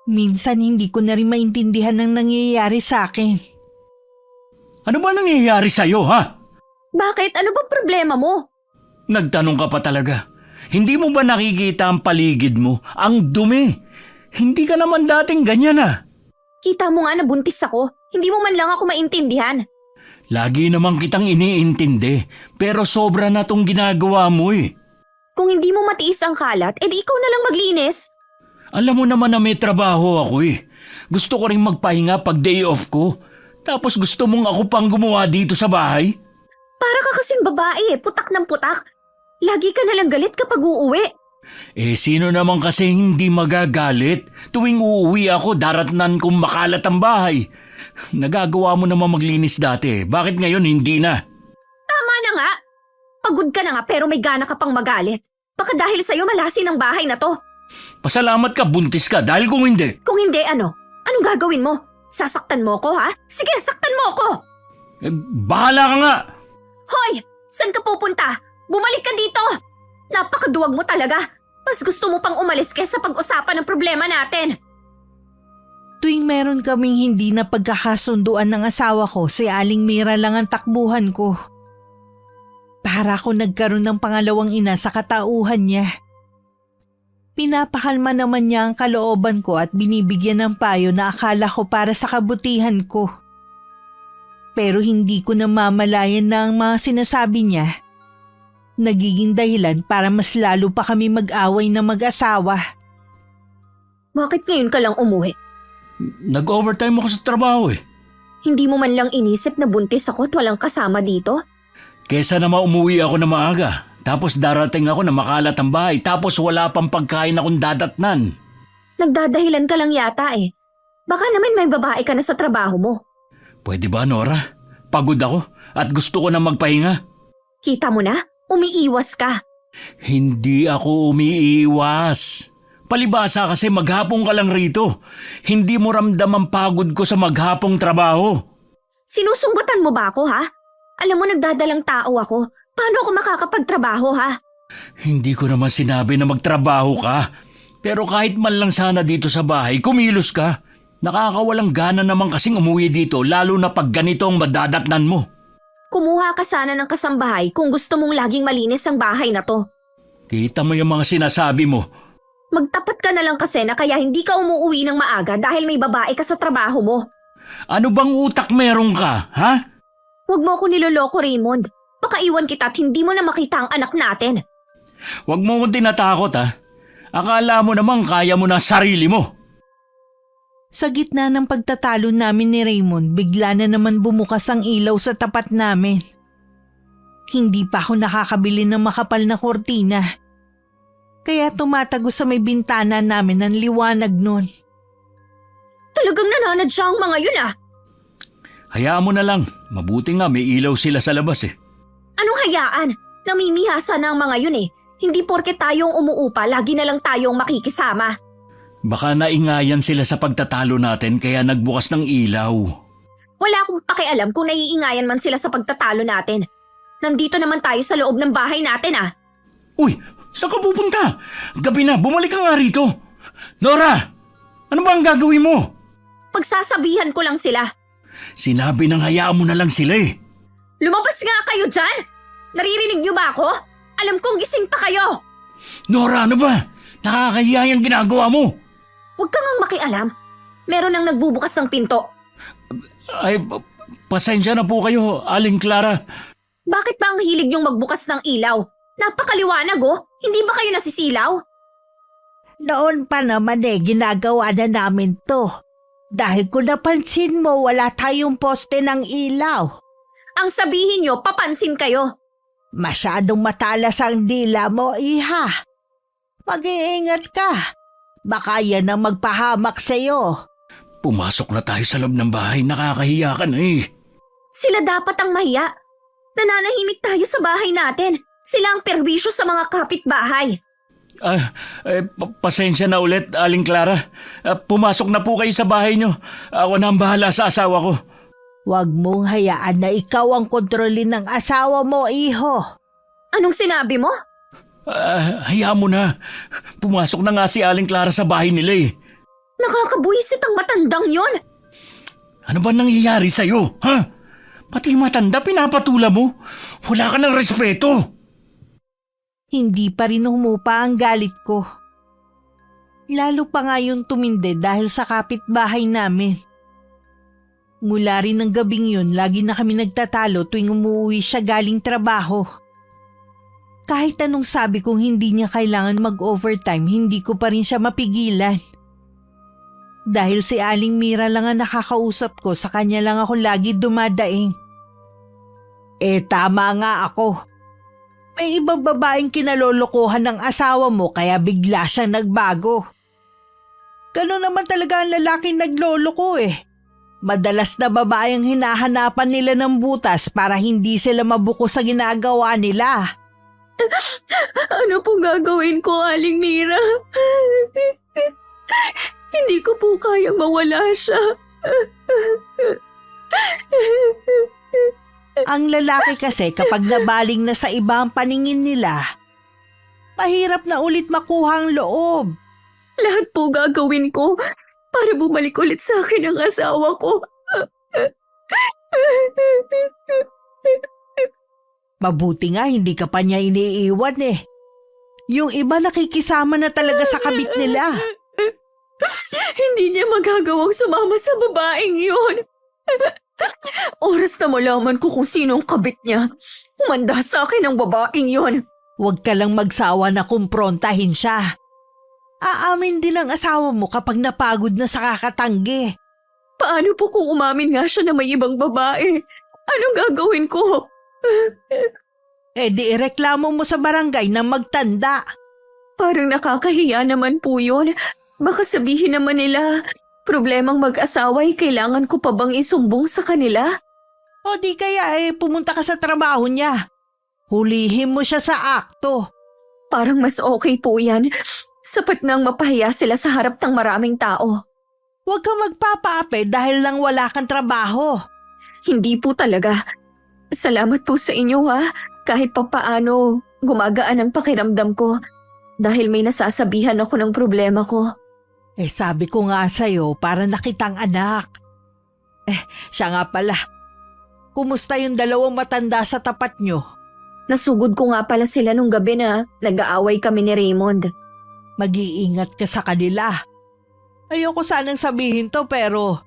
Minsan hindi ko na rin maintindihan ang nangyayari sa akin. Ano ba nangyayari sa'yo, ha? Bakit? Ano ba problema mo? Nagtanong ka pa talaga. Hindi mo ba nakikita ang paligid mo? Ang dumi. Hindi ka naman dating ganyan Kita mo nga na buntis ako. Hindi mo man lang ako maintindihan. Lagi naman kitang iniintindi. Pero sobra na tong ginagawa mo Kung hindi mo matiis ang kalat, edi ikaw na lang maglinis. Alam mo naman na may trabaho ako Gusto ko rin magpahinga pag day off ko. Tapos gusto mong ako pang gumawa dito sa bahay? Para ka kasing babae putak ng putak. Lagi ka nalang galit kapag uuwi. Sino naman kasi hindi magagalit? Tuwing uuwi ako, daratnan kong makalat ang bahay. Nagagawa mo naman maglinis dati. Bakit ngayon hindi na? Tama na nga. Pagod ka na nga pero may gana ka pang magalit. Baka dahil sa'yo malasin ang bahay na to. Pasalamat ka, buntis ka. Dahil kung hindi. Kung hindi, ano? Anong gagawin mo? Sasaktan mo ko, ha? Sige, saktan mo ako! Bahala ka nga! Hoy! Saan ka pupunta? Bumalik ka dito! Napakaduwag mo talaga. Mas gusto mo pang umalis kaysa pag-usapan ng problema natin. Tuwing meron kaming hindi na pagkakasunduan ng asawa ko, si Aling Mira lang ang takbuhan ko. Para ako nagkaroon ng pangalawang ina sa katauhan niya. Pinapakalma naman niya ang kalooban ko at binibigyan ng payo na akala ko para sa kabutihan ko. Pero hindi ko namamalayan na ang mga sinasabi niya nagiging dahilan para mas lalo pa kami mag-away na mag-asawa. Bakit ngayon ka lang umuwi? Nag-overtime ako sa trabaho eh. Hindi mo man lang inisip na buntis ako at walang kasama dito? Kesa naman umuwi ako na maaga. Tapos darating ako na makalat ang bahay. Tapos wala pang pagkain akong dadatnan. Nagdadahilan ka lang yata eh. Baka naman may babae ka na sa trabaho mo. Pwede ba, Nora? Pagod ako at gusto ko na magpahinga. Kita mo na? Umiiwas ka. Hindi ako umiiwas. Palibasa kasi maghapong ka lang rito. Hindi mo ramdam ang pagod ko sa maghapong trabaho. Sinusumbatan mo ba ako, ha? Alam mo, nagdadalang tao ako. Paano ako makakapagtrabaho, ha? Hindi ko naman sinabi na magtrabaho ka. Pero kahit man lang sana dito sa bahay, kumilos ka. Nakakawalang gana naman kasing umuwi dito, lalo na pag ganito ang madadatnan mo. Kumuha ka sana ng kasambahay kung gusto mong laging malinis ang bahay na to. Kita mo yung mga sinasabi mo. Magtapat ka na lang kasi na kaya hindi ka umuwi ng maaga dahil may babae ka sa trabaho mo. Ano bang utak meron ka, ha? Huwag mo ako niloloko, Raymond. Baka iwan kita at hindi mo na makita ang anak natin. Huwag mo akong tinatakot, ha? Akala mo naman kaya mo na sarili mo. Sa gitna ng pagtatalo namin ni Raymond, bigla na naman bumukas ang ilaw sa tapat namin. Hindi pa ako nakakabili ng makapal na kortina. Kaya tumatago sa may bintana namin ang liwanag nun. Talagang nananadya ang mga yun, ah. Hayaan mo na lang. Mabuti nga may ilaw sila sa labas eh. Anong hayaan? Namimihasa na ang mga yun eh. Hindi porke tayong umuupa, lagi na lang tayong makikisama. Baka naingayan sila sa pagtatalo natin kaya nagbukas ng ilaw. Wala akong pakialam kung naiingayan man sila sa pagtatalo natin. Nandito naman tayo sa loob ng bahay natin, ah. Uy, saan ka pupunta? Gabi na, bumalik ka nga rito. Nora, ano ba ang gagawin mo? Pagsasabihan ko lang sila. Sinabi nang hayaan mo na lang sila eh. Lumabas nga kayo dyan! Naririnig niyo ba ako? Alam kong gising pa kayo! Nora, ano ba? Nakakahiya yung ginagawa mo. Huwag kang makialam. Meron nang nagbubukas ng pinto. Ay, pasensya na po kayo, Aling Clara. Bakit ba ang hilig niyong magbukas ng ilaw? Napakaliwanag, oh. Hindi ba kayo nasisilaw? Noon pa naman ginagawa na namin to. Dahil kung napansin mo, wala tayong poste ng ilaw. Ang sabihin niyo, papansin kayo. Masyadong matalas ang dila mo, iha. Mag-iingat ka. Baka yan ang magpahamak sa'yo. Pumasok na tayo sa loob ng bahay, nakakahiya ka na eh. Sila dapat ang mahiya. Nananahimik tayo sa bahay natin. Sila ang perwisyo sa mga kapitbahay. Pasensya na ulit, Aling Clara. Pumasok na po kayo sa bahay niyo. Ako na ang bahala sa asawa ko. Huwag mong hayaan na ikaw ang kontrolin ng asawa mo, iho. Anong sinabi mo? Hayaan mo na. Pumasok na nga si Aling Clara sa bahay nila eh. Nakakabuisit ang matandang yon. Ano ba nangyayari sa'yo, ha? Pati matanda pinapatula mo. Wala ka ng respeto. Hindi pa rin humupa ang galit ko. Lalo pa nga yung tumindi dahil sa kapitbahay namin. Mula rin ng gabing yun, lagi na kami nagtatalo tuwing umuwi siya galing trabaho. Kahit anong sabi kong hindi niya kailangan mag-overtime, hindi ko pa rin siya mapigilan. Dahil si Aling Mira lang ang nakakausap ko, sa kanya lang ako lagi dumadaing. Tama nga ako. May ibang babaeng kinalolokohan ng asawa mo kaya bigla siyang nagbago. Ganun naman talaga ang lalaking nagloloko eh. Madalas na babae ang hinahanapan nila ng butas para hindi sila mabuko sa ginagawa nila. Ano pong gagawin ko, Aling Mira? Hindi ko po kayang mawala siya. Ang lalaki kasi kapag nabaling na sa iba ang paningin nila, mahirap na ulit makuha ang loob. Lahat po gagawin ko para bumalik ulit sa akin ang asawa ko. Mabuti nga hindi ka pa niya iniiwan eh. Yung iba nakikisama na talaga sa kabit nila. Hindi niya magagawang sumama sa babaeng yun. Oras na malaman ko kung sino ang kabit niya. Umanda sa akin ang babaeng yun. Huwag ka lang magsawa na kumprontahin siya. Aamin din ang asawa mo kapag napagod na sa kakatanggi. Paano po kung umamin nga siya na may ibang babae? Anong gagawin ko? Eh di ireklamo mo sa barangay na magtanda. Parang nakakahiya naman po yun. Baka sabihin naman nila, problemang mag-asawa ay kailangan ko pa bang isumbong sa kanila? O di kaya pumunta ka sa trabaho niya. Hulihin mo siya sa akto. Parang mas okay po yan. Sapat nang mapahiya sila sa harap ng maraming tao. Huwag kang magpapaape dahil lang wala kang trabaho. Hindi po talaga. Salamat po sa inyo ha. Kahit papaano, gumagaan ang pakiramdam ko. Dahil may nasasabihan ako ng problema ko. Sabi ko nga sa'yo para nakitang anak. Siya nga pala. Kumusta yung dalawang matanda sa tapat nyo? Nasugod ko nga pala sila nung gabi na nag-aaway kami ni Raymond. Mag-iingat ka sa kanila. Ayoko sanang sabihin to pero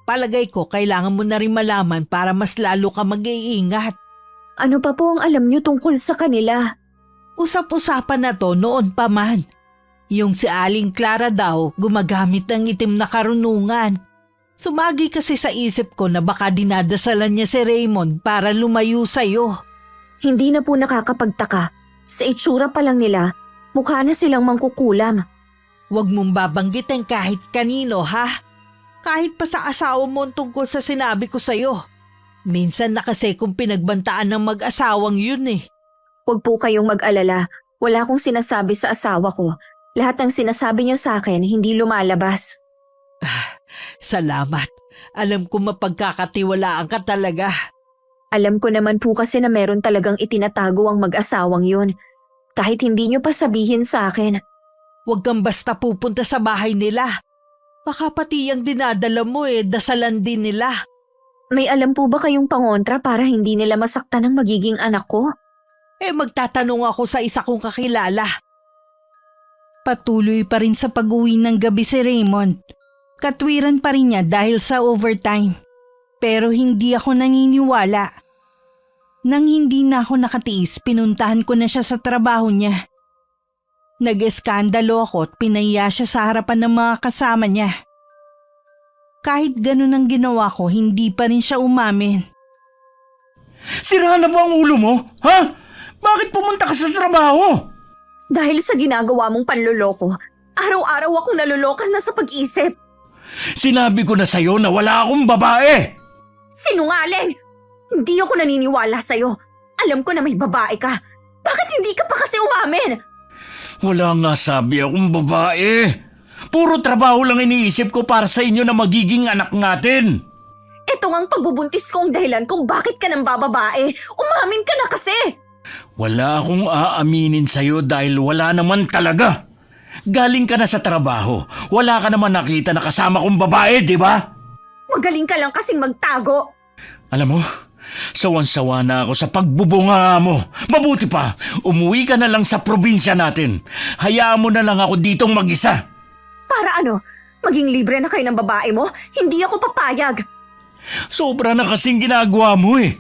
palagay ko kailangan mo na rin malaman para mas lalo ka mag-iingat. Ano pa po ang alam niyo tungkol sa kanila? Usap-usapan na to noon pa man. Yung si Aling Clara daw gumagamit ng itim na karunungan. Sumagi kasi sa isip ko na baka dinadasalan niya si Raymond para lumayo sa'yo. Hindi na po nakakapagtaka. Sa itsura pa lang nila, mukha na silang mangkukulam. Huwag mong babanggitin kahit kanino ha. Kahit pa sa asawa mo ang tungkol sa sinabi ko sa'yo. Minsan na kasi kung pinagbantaan ng mag-asawang yun eh. Huwag po kayong mag-alala. Wala akong sinasabi sa asawa ko. Lahat ng sinasabi niyo sa akin hindi lumalabas. Salamat. Alam ko mapagkakatiwalaan ka talaga. Alam ko naman po kasi na meron talagang itinatago ang mag-asawang yun. Kahit hindi niyo pa sabihin sa akin. Huwag kang basta pupunta sa bahay nila. Baka pati yung dinadala mo dasalan din nila. May alam po ba kayong pangontra para hindi nila masaktan ang magiging anak ko? Magtatanong ako sa isa kong kakilala. Patuloy pa rin sa pag-uwi ng gabi si Raymond. Katwiran pa rin niya dahil sa overtime. Pero hindi ako naniniwala. Nang hindi na ako nakatiis, pinuntahan ko na siya sa trabaho niya. Nag-eskandalo ako at pinaya siya sa harapan ng mga kasama niya. Kahit ganun ang ginawa ko, hindi pa rin siya umamin. Sira na ba ang ulo mo? Ha? Bakit pumunta ka sa trabaho? Dahil sa ginagawa mong panloloko, araw-araw akong nalolokas na sa pag-isip. Sinabi ko na sa'yo na wala akong babae. Sinungaling! Hindi ako naniniwala sa'yo. Alam ko na may babae ka. Bakit hindi ka pa kasi umamin? Wala nga sabi akong babae. Puro trabaho lang iniisip ko para sa inyo na magiging anak natin. Ito nga ang pagbubuntis ko ang dahilan kung bakit ka nang bababae. Umamin ka na kasi! Wala akong aaminin sa'yo dahil wala naman talaga. Galing ka na sa trabaho. Wala ka naman nakita na kasama kong babae, di ba? Magaling ka lang kasing magtago. Alam mo, sawan-sawa na ako sa pagbubunga mo. Mabuti pa, umuwi ka na lang sa probinsya natin. Hayaan mo na lang ako ditong mag-isa. Para ano? Maging libre na kayo ng babae mo? Hindi ako papayag. Sobra na kasing ginagawa mo eh.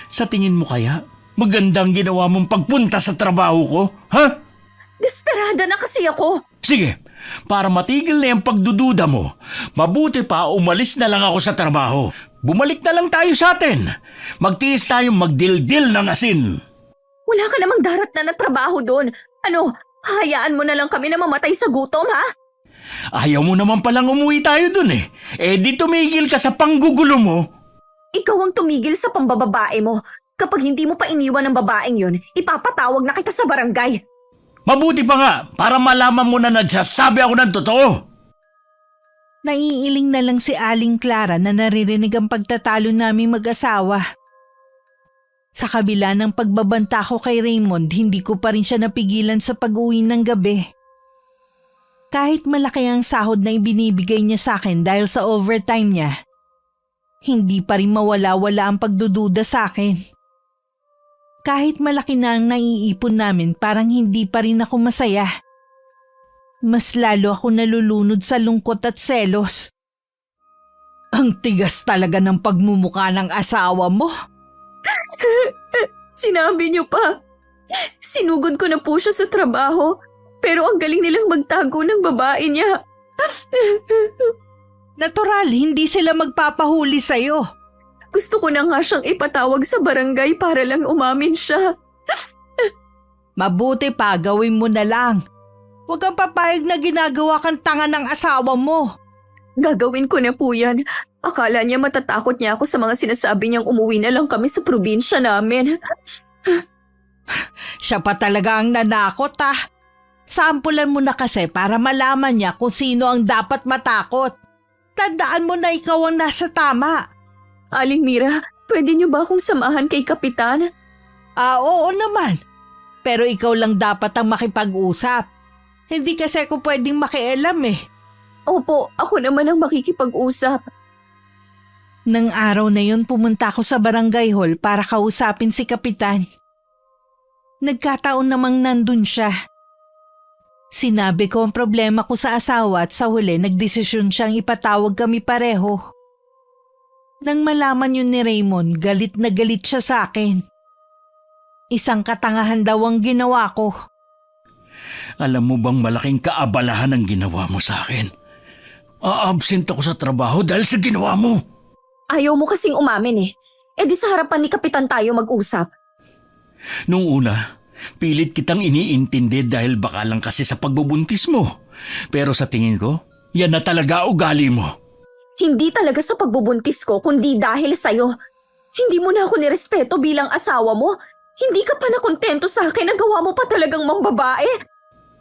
Sa tingin mo kaya, magandang ginawa mong pagpunta sa trabaho ko, ha? Desperada na kasi ako. Sige, para matigil na yung pagdududa mo, mabuti pa umalis na lang ako sa trabaho. Bumalik na lang tayo sa atin. Magtiis tayong magdildil ng asin. Wala ka namang darat na trabaho doon. Ano, hayaan mo na lang kami na mamatay sa gutom, ha? Ayaw mo naman palang umuwi tayo dun eh. Eh di tumigil ka sa panggugulo mo. Ikaw ang tumigil sa pambababae mo. Kapag hindi mo pa iniwan ng babaeng yun, ipapatawag na kita sa barangay. Mabuti pa nga para malaman mo na nagsasabi ako ng totoo. Naiiling na lang si Aling Clara na naririnig ang pagtatalo naming mag-asawa. Sa kabila ng pagbabanta ko kay Raymond, hindi ko pa rin siya napigilan sa pag-uwi ng gabi. Kahit malaki ang sahod na ibinibigay niya sa akin dahil sa overtime niya, hindi pa rin mawala-wala ang pagdududa sa akin. Kahit malaki na ang naiipon namin, parang hindi pa rin ako masaya. Mas lalo ako nalulunod sa lungkot at selos. Ang tigas talaga ng pagmumukha ng asawa mo. Sinabi niyo pa. Sinugod ko na po siya sa trabaho, pero ang galing nilang magtago ng babae niya. Natural, hindi sila magpapahuli sa'yo. Gusto ko na nga siyang ipatawag sa barangay para lang umamin siya. Mabuti pa, gawin mo na lang. Huwag kang papayag na ginagawa kang tanga ng asawa mo. Gagawin ko na po yan. Akala niya matatakot niya ako sa mga sinasabi niyang umuwi na lang kami sa probinsya namin. Siya pa talaga ang nanakot Sampulan mo na kasi para malaman niya kung sino ang dapat matakot. Tandaan mo na ikaw ang nasa tama. Aling Mira, pwede niyo ba akong samahan kay Kapitan? Oo naman. Pero ikaw lang dapat ang makipag-usap. Hindi kasi ako pwedeng makialam Opo, ako naman ang makikipag-usap. Nang araw na yun pumunta ako sa barangay hall para kausapin si Kapitan. Nagkataon namang nandun siya. Sinabi ko ang problema ko sa asawa at sa huli nagdesisyon siyang ipatawag kami pareho. Nang malaman yun ni Raymond, galit na galit siya sa akin. Isang katangahan daw ang ginawa ko. Alam mo bang malaking kaabalahan ang ginawa mo sa akin? Aabsent ako sa trabaho dahil sa ginawa mo. Ayaw mo kasing umamin eh. E di sa harapan ni Kapitan tayo mag-usap. Nung una, pilit kitang iniintindi dahil baka lang kasi sa pagbubuntis mo. Pero sa tingin ko, yan na talaga ugali mo. Hindi talaga sa pagbubuntis ko kundi dahil sa'yo. Hindi mo na ako nirespeto bilang asawa mo. Hindi ka pa nakontento sa akin na gawa mo pa talagang mambabae.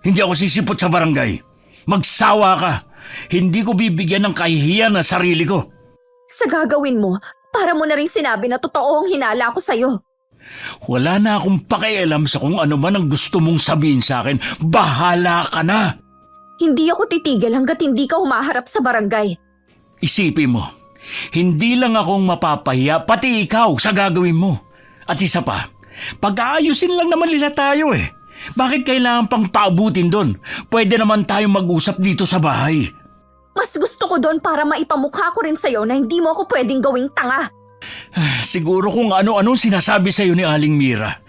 Hindi ako sisipot sa barangay. Magsawa ka. Hindi ko bibigyan ng kahihiyan na sarili ko. Sa gagawin mo, para mo na rin sinabi na totoo ang hinala ko sa'yo. Wala na akong pakialam sa kung ano man ang gusto mong sabihin sa akin. Bahala ka na! Hindi ako titigil hanggat hindi ka humaharap sa barangay. Isipin mo, hindi lang akong mapapahiya, pati ikaw sa gagawin mo. At isa pa, pag-aayusin lang naman nila tayo eh. Bakit kailangan pang paabutin doon? Pwede naman tayong mag-usap dito sa bahay. Mas gusto ko doon para maipamukha ko rin sa'yo na hindi mo ako pwedeng gawing tanga. Siguro kung ano-ano sinasabi sa'yo ni Aling Mira.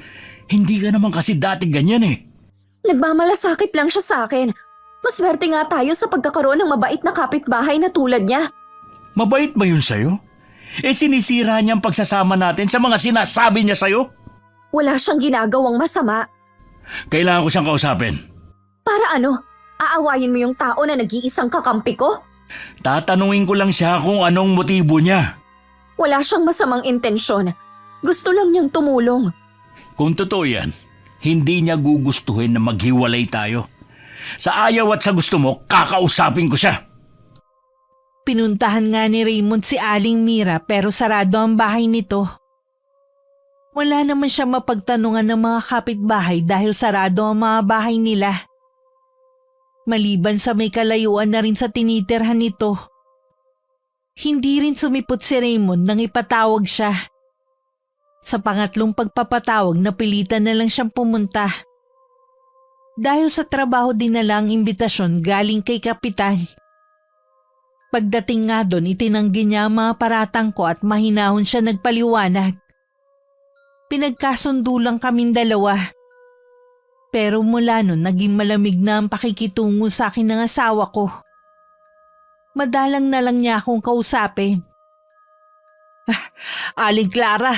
Hindi ka naman kasi dati ganyan eh. Nagmamalasakit lang siya sa akin. Maswerte nga tayo sa pagkakaroon ng mabait na kapitbahay na tulad niya. Mabait ba yun sa'yo? Eh sinisira niya ang pagsasama natin sa mga sinasabi niya sa'yo? Wala siyang ginagawang masama. Kailangan ko siyang kausapin. Para ano? Aawayin mo yung tao na nag-iisang kakampi ko? Tatanungin ko lang siya kung anong motibo niya. Wala siyang masamang intensyon. Gusto lang niyang tumulong. Kung totoo yan, hindi niya gugustuhin na maghiwalay tayo. Sa ayaw at sa gusto mo, kakausapin ko siya. Pinuntahan nga ni Raymond si Aling Mira pero sarado ang bahay nito. Wala naman siya mapagtanungan ng mga kapitbahay dahil sarado ang mga bahay nila. Maliban sa may kalayuan na rin sa tinitirhan nito. Hindi rin sumipot si Raymond nang ipatawag siya. Sa pangatlong pagpapatawag, napilitan na lang siyang pumunta. Dahil sa trabaho din na lang imbitasyon galing kay Kapitan. Pagdating nga doon, itinanggi niya ang mga paratang ko at mahinahon siya nagpaliwanag. Pinagkasundo lang kaming dalawa. Pero mula nun, naging malamig na ang pakikitungo sa akin ng asawa ko. Madalang na lang niya akong kausapin. Aling Clara,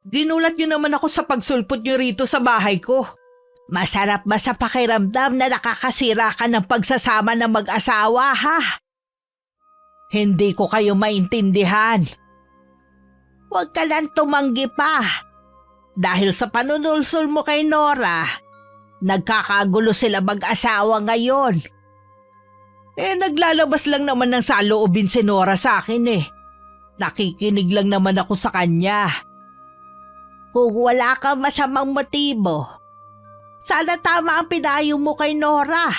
Ginulat niyo naman ako sa pagsulpot niyo rito sa bahay ko. Masarap ba sa pakiramdam na nakakasira ka ng pagsasama ng mag-asawa, ha? Hindi ko kayo maintindihan. Huwag ka lang tumanggi pa. Dahil sa panunulsol mo kay Nora, nagkakagulo sila mag-asawa ngayon. Naglalabas lang naman ng saloobin si Nora sa akin eh. Nakikinig lang naman ako sa kanya. Kung wala kang masamang motibo, sana tama ang pinayo mo kay Nora.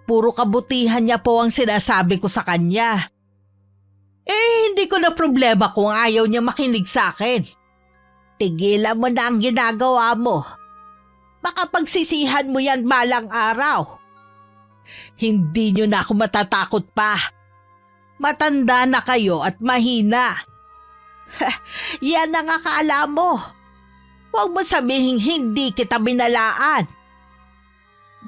Puro kabutihan niya po ang sinasabi ko sa kanya. Hindi ko na problema kung ayaw niya makinig sa akin. Tigilan mo na ang ginagawa mo. Baka pagsisihan mo yan balang araw. Hindi niyo na ako matatakot pa. Matanda na kayo at mahina. Yan ang akala mo. Huwag mo sabihing hindi kita binalaan.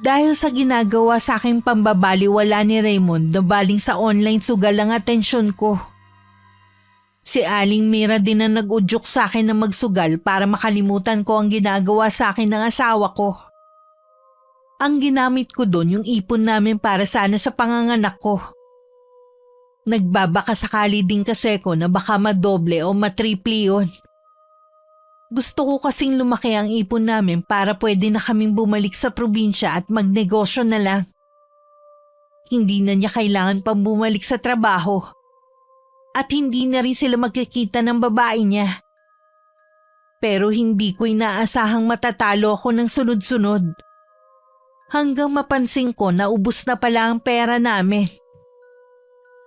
Dahil sa ginagawa sa aking pambabaliwala ni Raymond na baling sa online sugal ang atensyon ko. Si Aling Mira din ang nag-udyok sa akin na magsugal para makalimutan ko ang ginagawa sa akin ng asawa ko. Ang ginamit ko doon yung ipon namin para sana sa panganganak ko. Nagbabaka sakali din kasi ko na baka madoble o matriple yun. Gusto ko kasing lumaki ang ipon namin para pwede na kaming bumalik sa probinsya at magnegosyo na lang. Hindi na niya kailangan pang bumalik sa trabaho. At hindi na rin sila magkikita ng babae niya. Pero hindi ko inaasahang matatalo ako ng sunod-sunod. Hanggang mapansin ko na ubos na pala ang pera namin.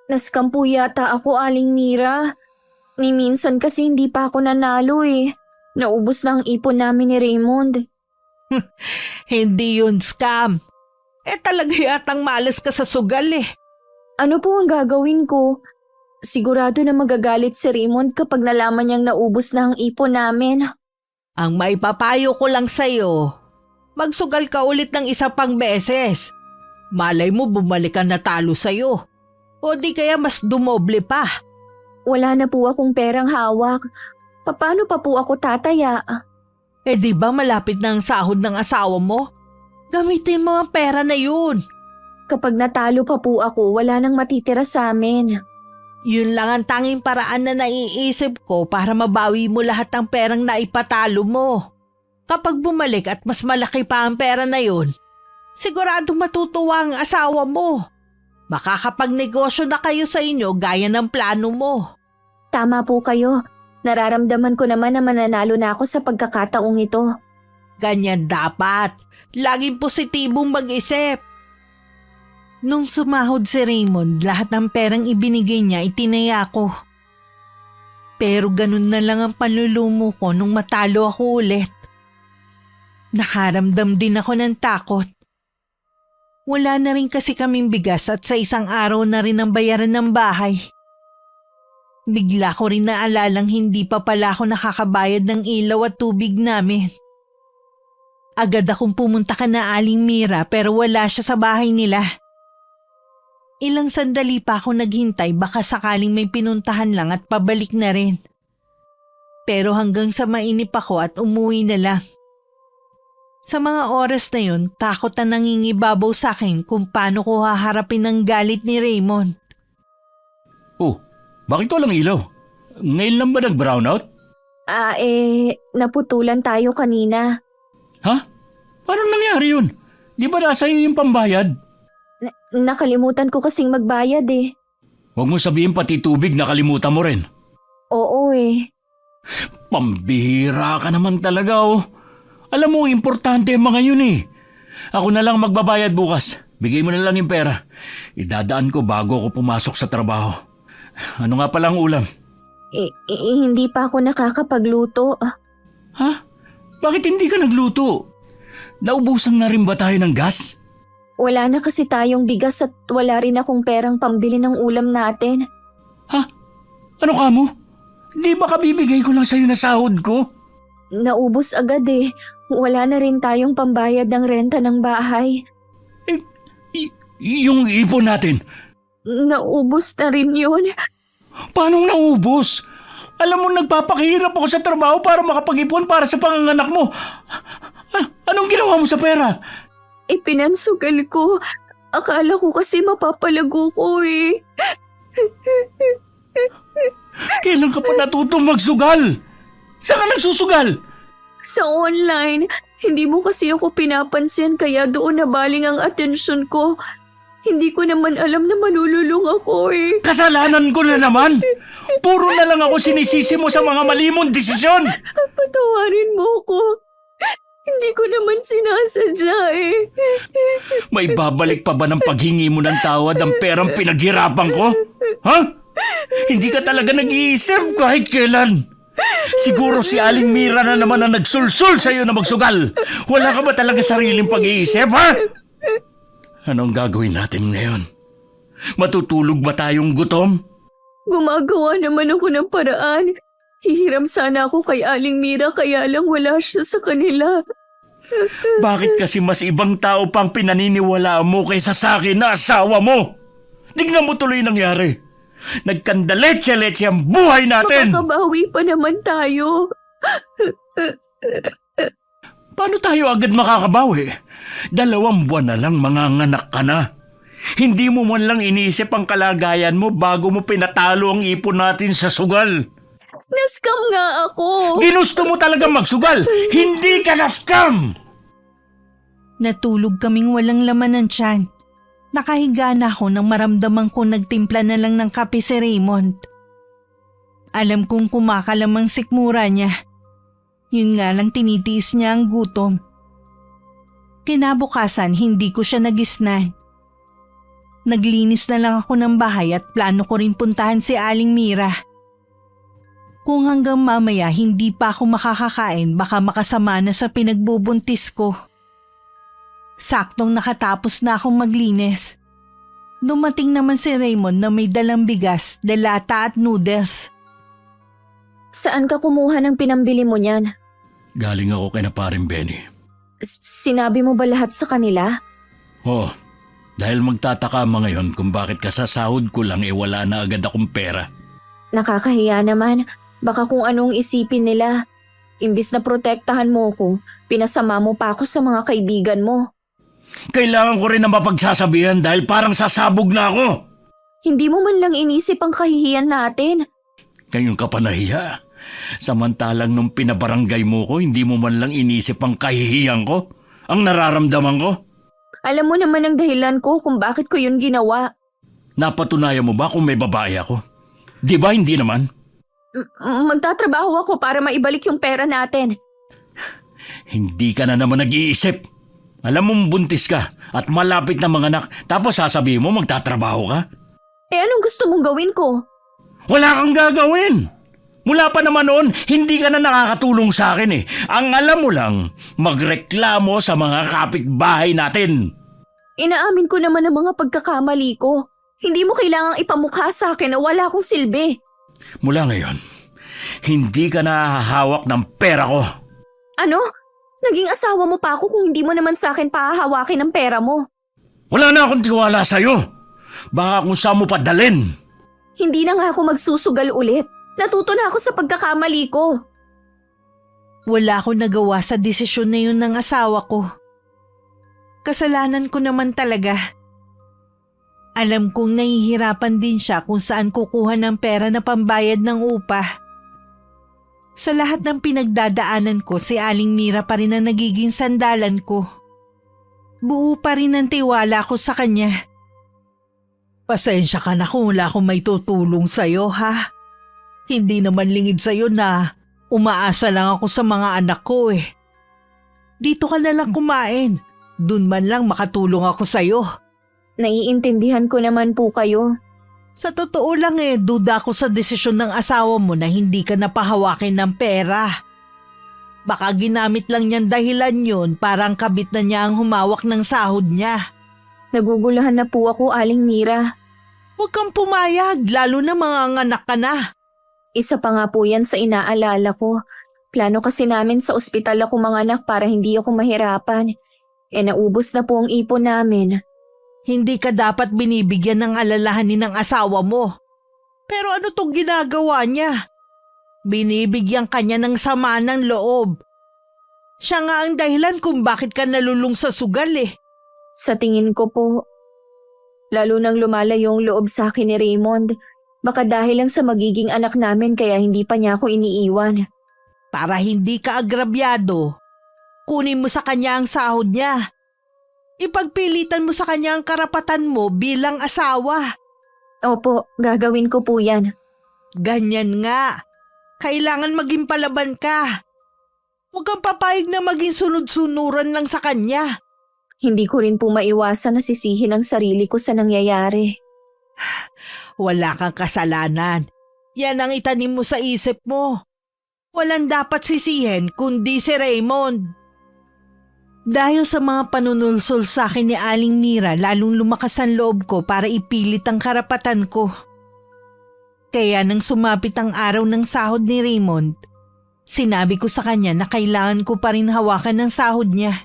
Naskampu yata ako, Aling Mira. Ni minsan kasi hindi pa ako nanalo eh. Naubos na ang ipon namin ni Raymond. Hindi yun scam. Talaga yatang malas ka sa sugal eh. Ano po ang gagawin ko? Sigurado na magagalit si Raymond kapag nalaman niyang naubos na ang ipon namin. Ang maipapayo ko lang sa'yo, magsugal ka ulit ng isa pang beses. Malay mo bumalik ang natalo sa'yo. O di kaya mas dumoble pa. Wala na po akong perang hawak. Paano pa po ako tataya? Di ba malapit na ang sahod ng asawa mo? Gamitin mo ang pera na yun. Kapag natalo pa po ako, wala nang matitira sa amin. Yun lang ang tanging paraan na naiisip ko para mabawi mo lahat ng perang naipatalo mo. Kapag bumalik at mas malaki pa ang pera na yun, siguradong matutuwa ang asawa mo. Makakapagnegosyo na kayo sa inyo gaya ng plano mo. Tama po kayo. Nararamdaman ko naman na mananalo na ako sa pagkakataong ito. Ganyan dapat. Laging positibong mag-isip. Nung sumahod si Raymond, lahat ng perang ibinigay niya itinaya ko. Pero ganun na lang ang panlulumo ko nung matalo ako ulit. Nakaramdam din ako ng takot. Wala na rin kasi kaming bigas at sa isang araw na rin ang bayaran ng bahay. Bigla ko rin naalalang hindi pa pala ako nakakabayad ng ilaw at tubig namin. Agad akong pumunta ka na Aling Mira pero wala siya sa bahay nila. Ilang sandali pa ako naghintay baka sakaling may pinuntahan lang at pabalik na rin. Pero hanggang sa mainip ako at umuwi na lang. Sa mga oras na yun, takot na nangingibabaw sa akin kung paano ko haharapin ang galit ni Raymond. Oh, bakit walang ilaw? Ngayon lang ba nag-brownout? Naputulan tayo kanina. Ha? Paano nangyari yun? Di ba nasa iyo yung pambayad? Nakalimutan ko kasing magbayad eh. Huwag mo sabihin pati tubig nakalimutan mo rin. Oo eh. Pambihira ka naman talaga oh. Alam mo, importante ang mga yun eh. Ako na lang magbabayad bukas. Bigay mo na lang yung pera. Idadaan ko bago ako pumasok sa trabaho. Ano nga palang ulam? Hindi pa ako nakakapagluto. Ha? Bakit hindi ka nagluto? Naubusan na rin ba tayo ng gas? Wala na kasi tayong bigas at wala rin akong perang pambili ng ulam natin. Ha? Ano ka mo? Di ba kabibigay ko lang sa'yo na sahod ko? Naubos agad eh. Wala na rin tayong pambayad ng renta ng bahay. Yung ipon natin. Naubos na rin yun. Paano naubos? Alam mo, nagpapakahirap ako sa trabaho para makapag-ipon para sa panganganak mo. Anong ginawa mo sa pera? Ipinansugal ko. Akala ko kasi mapapalago ko eh. Kailan ka pa natutong magsugal? Saan ka nagsusugal? Sa online, hindi mo kasi ako pinapansin kaya doon nabaling ang atensyon ko. Hindi ko naman alam na malululong ako eh. Kasalanan ko na naman. Puro na lang ako sinisisi mo sa mga mali mong desisyon. Patawarin mo ko. Hindi ko naman sinasadya eh. May babalik pa ba ng paghingi mo ng tawad ang perang pinaghirapan ko? Ha? Hindi ka talaga nag-iisip kahit kailan. Siguro si Aling Mira na naman ang nagsulsul sa'yo na magsugal. Wala ka ba talaga sariling pag-iisip, ha? Anong gagawin natin ngayon? Matutulog ba tayong gutom? Gumagawa naman ako ng paraan. Hihiram sana ako kay Aling Mira kaya lang wala siya sa kanila. Bakit kasi mas ibang tao pang pinaniniwalaan mo kaysa sa akin na asawa mo? Tignan mo tuloy nangyari. Nagkandaletse-letse ang buhay natin. Makakabawi pa naman tayo. Paano tayo agad makakabawi? 2 buwan na lang manganganak ka na. Hindi mo man lang iniisip ang kalagayan mo bago mo pinatalo ang ipon natin sa sugal. Nascam nga ako. Ginusto mo talaga magsugal. Hindi ka na-scam! Natulog kaming walang laman ng tiyan. Nakahiga na ako nang maramdaman ko nagtimpla na lang ng kape si Raymond. Alam kong kumakalamang sikmura niya. Yun nga lang tinitiis niya ang gutom. Kinabukasan hindi ko siya nagisnan. Naglinis na lang ako ng bahay at plano ko rin puntahan si Aling Mira. Kung hanggang mamaya hindi pa ako makakakain baka makasama na sa pinagbubuntis ko. Saktong nakatapos na akong maglinis. Dumating naman si Raymond na may dalang bigas, delata at noodles. Saan ka kumuha ng pinambili mo niyan? Galing ako kay na paring Benny. Sinabi mo ba lahat sa kanila? Oh, dahil magtataka mo ngayon kung bakit kasasahod ko lang wala na agad akong pera. Nakakahiya naman. Baka kung anong isipin nila. Imbis na protektahan mo ko, pinasama mo pa ako sa mga kaibigan mo. Kailangan ko rin na mapagsasabihan dahil parang sasabog na ako. Hindi mo man lang inisip ang kahihiyan natin. Ngayon ka pa nahiya. Samantalang nung pinabarangay mo ko, hindi mo man lang inisip ang kahihiyan ko, ang nararamdaman ko. Alam mo naman ang dahilan ko kung bakit ko yun ginawa. Napatunayan mo ba kung may babae ako? Di ba hindi naman? Magtatrabaho ako para maibalik yung pera natin. Hindi ka na naman nag-iisip. Alam mong buntis ka at malapit na manganak tapos sasabihin mo magtatrabaho ka? Eh anong gusto mong gawin ko? Wala kang gagawin. Mula pa naman noon, hindi ka na nakakatulong sa akin eh. Ang alam mo lang, magreklamo sa mga kapitbahay natin. Inaamin ko naman ang mga pagkakamali ko. Hindi mo kailangang ipamukha sa akin na wala akong silbi. Mula ngayon, hindi ka na hahawak ng pera ko. Ano? Naging asawa mo pa ako kung hindi mo naman sa akin pahahawakin ang pera mo. Wala na akong tiwala sa'yo. Baka kung saan mo padalin. Hindi na nga ako magsusugal ulit. Natuto na ako sa pagkakamali ko. Wala akong nagawa sa desisyon na yun ng asawa ko. Kasalanan ko naman talaga. Alam kong nahihirapan din siya kung saan kukuha ng pera na pambayad ng upa. Sa lahat ng pinagdadaanan ko, si Aling Mira pa rin ang nagiging sandalan ko. Buo pa rin ang tiwala ko sa kanya. Pasensya ka na kung wala akong may tutulong sa'yo, ha? Hindi naman lingid sa'yo na umaasa lang ako sa mga anak ko eh. Dito ka na lang kumain. Doon man lang makatulong ako sa'yo. Naiintindihan ko naman po kayo. Sa totoo lang duda ko sa desisyon ng asawa mo na hindi ka napahawakin ng pera. Baka ginamit lang niyang dahilan yun parang kabit na niya ang humawak ng sahod niya. Naguguluhan na po ako, Aling Mira. Huwag kang pumayag, lalo na mga anak ka na. Isa pa nga po yan sa inaalala ko. Plano kasi namin sa ospital ako manganak para hindi ako mahirapan. Naubos na po ang ipon namin. Hindi ka dapat binibigyan ng alalahanin ng asawa mo. Pero ano tong ginagawa niya? Binibigyan kanya ng sama ng loob. Siya nga ang dahilan kung bakit ka nalulung sa sugal eh. Sa tingin ko po, lalo nang lumalayo yung loob sa akin ni Raymond, baka dahil lang sa magiging anak namin kaya hindi pa niya ako iniiwan. Para hindi ka agrabyado, kunin mo sa kanya ang sahod niya. Ipagpilitan mo sa kanya ang karapatan mo bilang asawa. Opo, gagawin ko po yan. Ganyan nga. Kailangan maging palaban ka. Huwag kang papayag na maging sunod-sunuran lang sa kanya. Hindi ko rin po maiwasan na sisihin ang sarili ko sa nangyayari. Wala kang kasalanan. Yan ang itanim mo sa isip mo. Walang dapat sisihin kundi si Raymond. Dahil sa mga panunulsol sa akin ni Aling Mira, lalong lumakas ang loob ko para ipilit ang karapatan ko. Kaya nang sumapit ang araw ng sahod ni Raymond, sinabi ko sa kanya na kailangan ko pa rin hawakan ng sahod niya.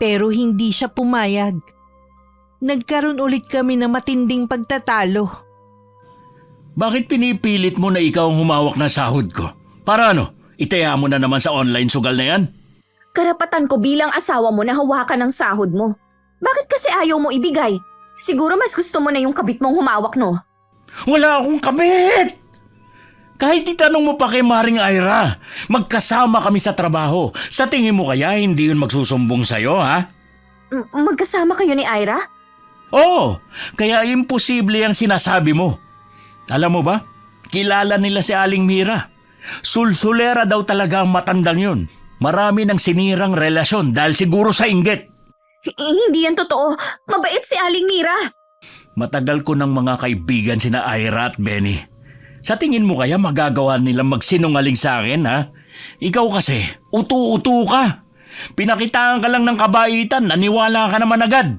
Pero hindi siya pumayag. Nagkaroon ulit kami ng matinding pagtatalo. Bakit pinipilit mo na ikaw ang humawak ng sahod ko? Para ano? Itaya mo na naman sa online sugal na yan? Karapatan ko bilang asawa mo na hawakan ang sahod mo. Bakit kasi ayaw mo ibigay? Siguro mas gusto mo na yung kabit mong humawak, no? Wala akong kabit! Kahit itanong mo pa kay Maring Ira, magkasama kami sa trabaho. Sa tingin mo kaya hindi yun magsusumbong sa'yo, ha? Magkasama kayo ni Ira? Oo, kaya imposible ang sinasabi mo. Alam mo ba, kilala nila si Aling Mira. Sulsulera daw talaga ang matandang yun. Marami ng sinirang relasyon dahil siguro sa inggit. Hindi yan totoo. Mabait si Aling Mira. Matagal ko ng mga kaibigan sina Ira at Benny. Sa tingin mo kaya magagawa nilang magsinungaling sa akin, ha? Ikaw kasi, utu-utu ka. Pinakitaan ka lang ng kabaitan, naniwala ka naman agad.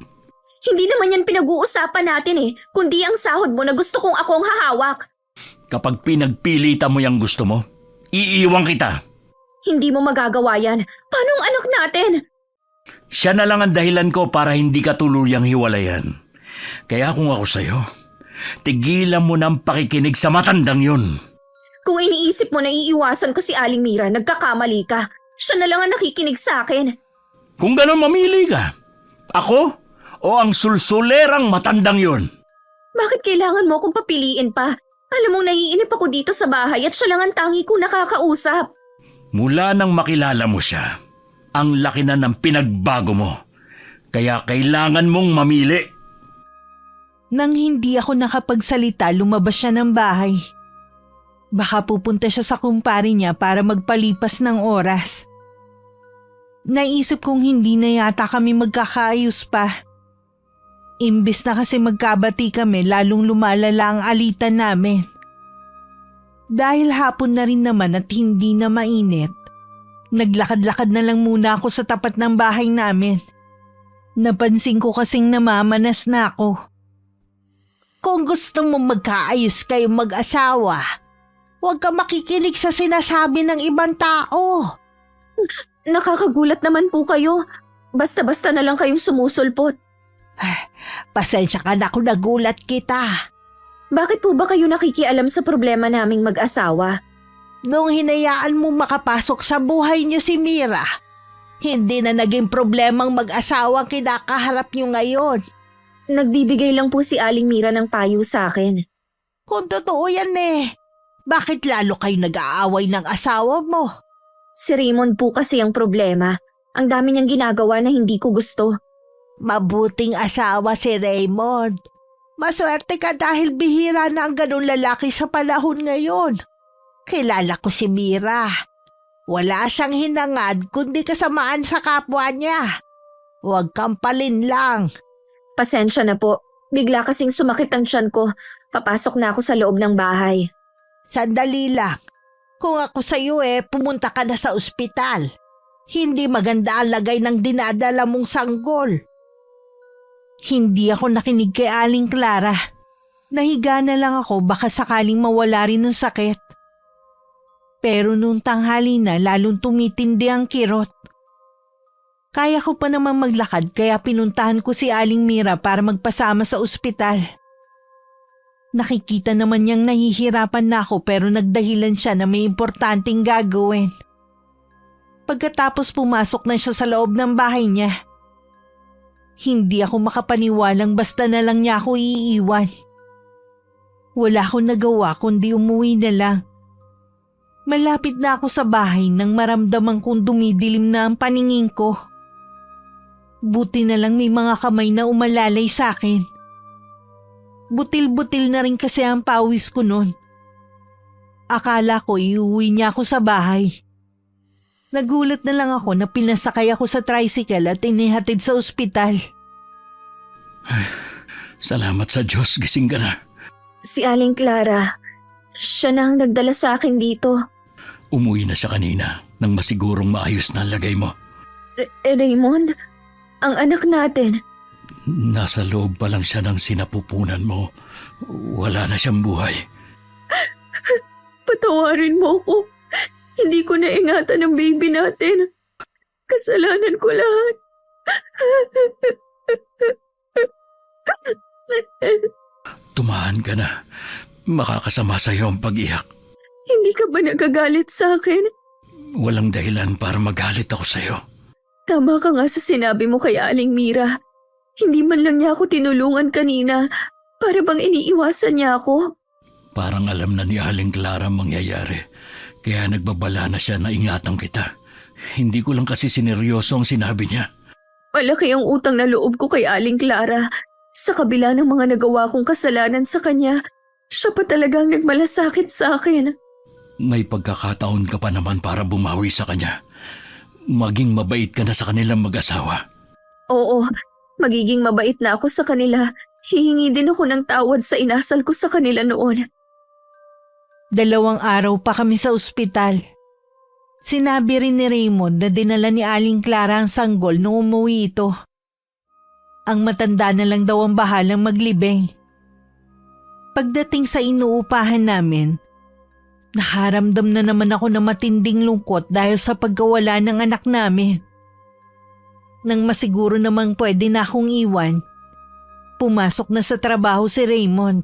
Hindi naman yan pinag-uusapan natin eh, kundi ang sahod mo na gusto kong ako ang hahawak. Kapag pinagpilitan mo yung gusto mo, iiwan kita. Hindi mo magagawa yan. Paano ang anak natin? Siya na lang ang dahilan ko para hindi ka tuluyang hiwalayan. Kaya kung ako sa'yo, tigilan mo ng pakikinig sa matandang yun. Kung iniisip mo na iiwasan ko si Aling Mira, nagkakamali ka. Siya na lang ang nakikinig sa akin. Kung gano'n mamili ka, ako o ang sulsulerang matandang yun? Bakit kailangan mo akong papiliin pa? Alam mong naiinip ako dito sa bahay at siya lang ang tangi kong nakakausap. Mula nang makilala mo siya, ang laki na ng pinagbago mo. Kaya kailangan mong mamili. Nang hindi ako nakapagsalita, lumabas siya ng bahay. Baka pupunta siya sa kumpare niya para magpalipas ng oras. Naisip kong hindi na yata kami magkakaayos pa. Imbis na kasi magkabati kami, lalong lumalala ang alitan namin. Dahil hapon na rin naman at hindi na mainit, naglakad-lakad na lang muna ako sa tapat ng bahay namin. Napansin ko kasing namamanas na ako. Kung gusto mo magkaayos kayong mag-asawa, huwag ka makikinig sa sinasabi ng ibang tao. Nakakagulat naman po kayo. Basta-basta na lang kayong sumusulpot. Pasensya ka na kung nagulat kita. Bakit po ba kayo nakikialam sa problema naming mag-asawa? Nung hinayaan mo makapasok sa buhay niyo si Mira, hindi na naging problemang mag-asawa ang kinakaharap niyo ngayon. Nagbibigay lang po si Aling Mira ng payo sa akin. Kung totoo yan bakit lalo kayo nag-aaway ng asawa mo? Si Raymond po kasi ang problema. Ang dami niyang ginagawa na hindi ko gusto. Mabuting asawa si Raymond. Maswerte ka dahil bihira na ang ganun lalaki sa panahon ngayon. Kilala ko si Mira. Wala siyang hinangad kundi kasamaan sa kapwa niya. Huwag kang palinlang. Pasensya na po. Bigla kasing sumakit ang tiyan ko. Papasok na ako sa loob ng bahay. Sandali lang. Kung ako sa'yo pumunta ka na sa ospital. Hindi maganda ang lagay ng dinadala mong sanggol. Hindi ako nakinig kay Aling Clara. Nahiga na lang ako baka sakaling mawala rin ng sakit. Pero nung tanghali na lalong tumitindi ang kirot. Kaya ko pa naman maglakad kaya pinuntahan ko si Aling Mira para magpasama sa ospital. Nakikita naman niyang nahihirapan na ako pero nagdahilan siya na may importanteng gagawin. Pagkatapos pumasok na siya sa loob ng bahay niya, hindi ako makapaniwalang basta na lang niya ako iiwan. Wala akong nagawa kundi umuwi na lang. Malapit na ako sa bahay nang maramdaman kong dumidilim na ang paningin ko. Buti na lang may mga kamay na umalalay sa akin. Butil-butil na rin kasi ang pawis ko noon. Akala ko iuwi niya ako sa bahay. Nagulat na lang ako na pinasakay ako sa tricycle at inihatid sa ospital. Salamat sa Diyos, gising ka na. Si Aling Clara, siya na ang nagdala sa akin dito. Umuwi na siya kanina nang masigurong maayos na ang lagay mo. Raymond, ang anak natin. Nasa loob pa lang siya ng sinapupunan mo. Wala na siyang buhay. Patawarin mo ko. Hindi ko naingatan ang baby natin. Kasalanan ko lahat. Tumahan ka na. Makakasama sa'yo ang pag-iyak. Hindi ka ba nagagalit sa akin? Walang dahilan para magalit ako sa'yo. Tama ka nga sa sinabi mo kay Aling Mira. Hindi man lang niya ako tinulungan kanina. Para bang iniiwasan niya ako? Parang alam na ni Aling Clara ang mangyayari. Kaya nagbabala na siya na ingatan kita. Hindi ko lang kasi sineryoso ang sinabi niya. Malaki ang utang na loob ko kay Aling Clara. Sa kabila ng mga nagawa kong kasalanan sa kanya, siya pa talagang nagmalasakit sa akin. May pagkakataon ka pa naman para bumawi sa kanya. Maging mabait ka na sa kanilang mag-asawa. Oo, magiging mabait na ako sa kanila. Hihingi din ako ng tawad sa inasal ko sa kanila noon. 2 araw pa kami sa ospital. Sinabi rin ni Raymond na dinala ni Aling Clara ang sanggol nung umuwi ito. Ang matanda na lang daw ang bahalang maglibing. Pagdating sa inuupahan namin, nakaramdam na naman ako ng matinding lungkot dahil sa pagkawala ng anak namin. Nang masiguro namang pwede na akong iwan, pumasok na sa trabaho si Raymond.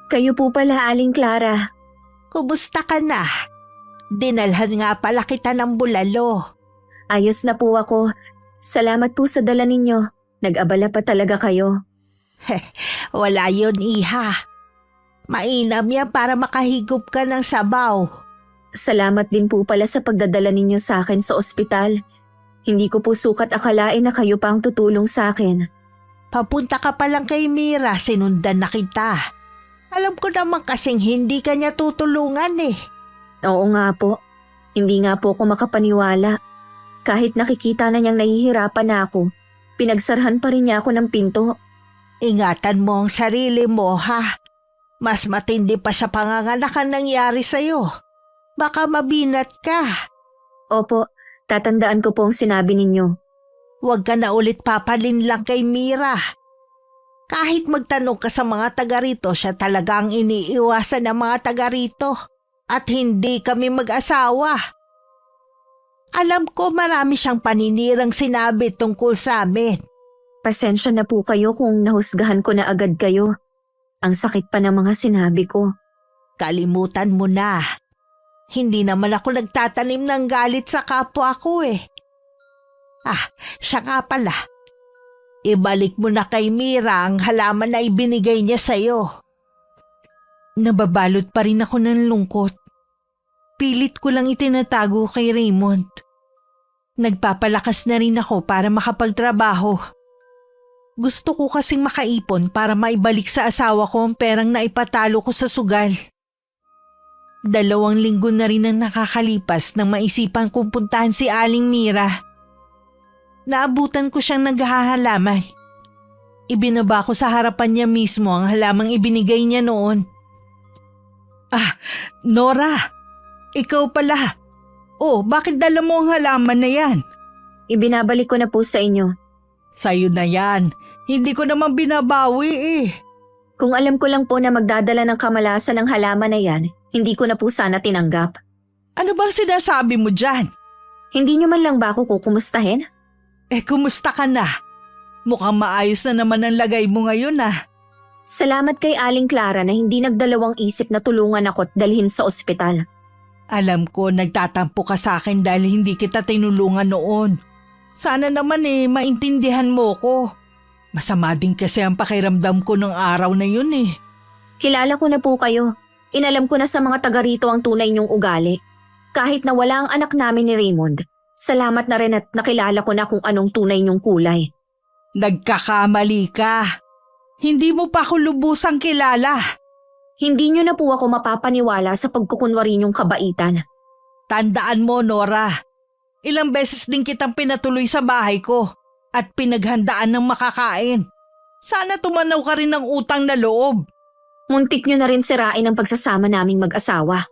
Kayo po pala, Aling Clara. Kumusta ka na? Dinalhan nga pala kita ng bulalo. Ayos na po ako. Salamat po sa dala ninyo. Nag-abala pa talaga kayo. Wala yun, iha. Mainam yan para makahigop ka ng sabaw. Salamat din po pala sa pagdadala ninyo sa akin sa ospital. Hindi ko po sukat akalain na kayo pa ang tutulong sa akin. Papunta ka pa lang kay Mira, sinundan na kita. Alam ko naman kasing hindi ka niya tutulungan eh. Oo nga po. Hindi nga po ako makapaniwala. Kahit nakikita na niyang nahihirapan na ako, pinagsarhan pa rin niya ako ng pinto. Ingatan mo ang sarili mo, ha? Mas matindi pa sa panganganak ang nangyari sa'yo. Baka mabinat ka. Opo, tatandaan ko po ang sinabi ninyo. Huwag ka na ulit papalin lang kay Mira. Kahit magtanong ka sa mga taga rito, siya talagang iniiwasan ng mga taga rito. At hindi kami mag-asawa. Alam ko marami siyang paninirang sinabi tungkol sa amin. Pasensya na po kayo kung nahusgahan ko na agad kayo. Ang sakit pa ng mga sinabi ko. Kalimutan mo na. Hindi naman ako nagtatanim ng galit sa kapwa ko eh. Siya nga pala. Ibalik mo na kay Mira ang halaman na ibinigay niya sa'yo. Nababalot pa rin ako ng lungkot. Pilit ko lang itinatago kay Raymond. Nagpapalakas na rin ako para makapagtrabaho. Gusto ko kasing makaipon para maibalik sa asawa ko ang perang naipatalo ko sa sugal. 2 linggo na rin ang nakakalipas nang maisipan kong puntahan si Aling Mira. Naabutan ko siyang naghahalaman. Ibinaba ko sa harapan niya mismo ang halamang ibinigay niya noon. Nora, ikaw pala. Oh, bakit dala mo ang halaman na yan? Ibinabalik ko na po sa inyo. Sa'yo na yan. Hindi ko naman binabawi eh. Kung alam ko lang po na magdadala ng kamalasan ng halaman na yan, hindi ko na po sana tinanggap. Ano bang sinasabi mo dyan? Hindi niyo man lang ba ako kukumustahin? Kumusta ka na? Mukhang maayos na naman ang lagay mo ngayon ah. Salamat kay Aling Clara na hindi nagdalawang isip na tulungan ako at dalhin sa ospital. Alam ko nagtatampo ka sa akin dahil hindi kita tinulungan noon. Sana naman maintindihan mo ko. Masama din kasi ang pakiramdam ko ng araw na yun eh. Kilala ko na po kayo. Inalam ko na sa mga taga rito ang tunay niyong ugali. Kahit na wala ang anak namin ni Raymond, salamat na rin at nakilala ko na kung anong tunay niyong kulay. Nagkakamali ka. Hindi mo pa ako lubusang kilala. Hindi niyo na po ako mapapaniwala sa pagkukunwari niyong kabaitan. Tandaan mo, Nora. Ilang beses din kitang pinatuloy sa bahay ko at pinaghandaan ng makakain. Sana tumanaw ka rin ng utang na loob. Muntik niyo na rin sirain ang pagsasama naming mag-asawa.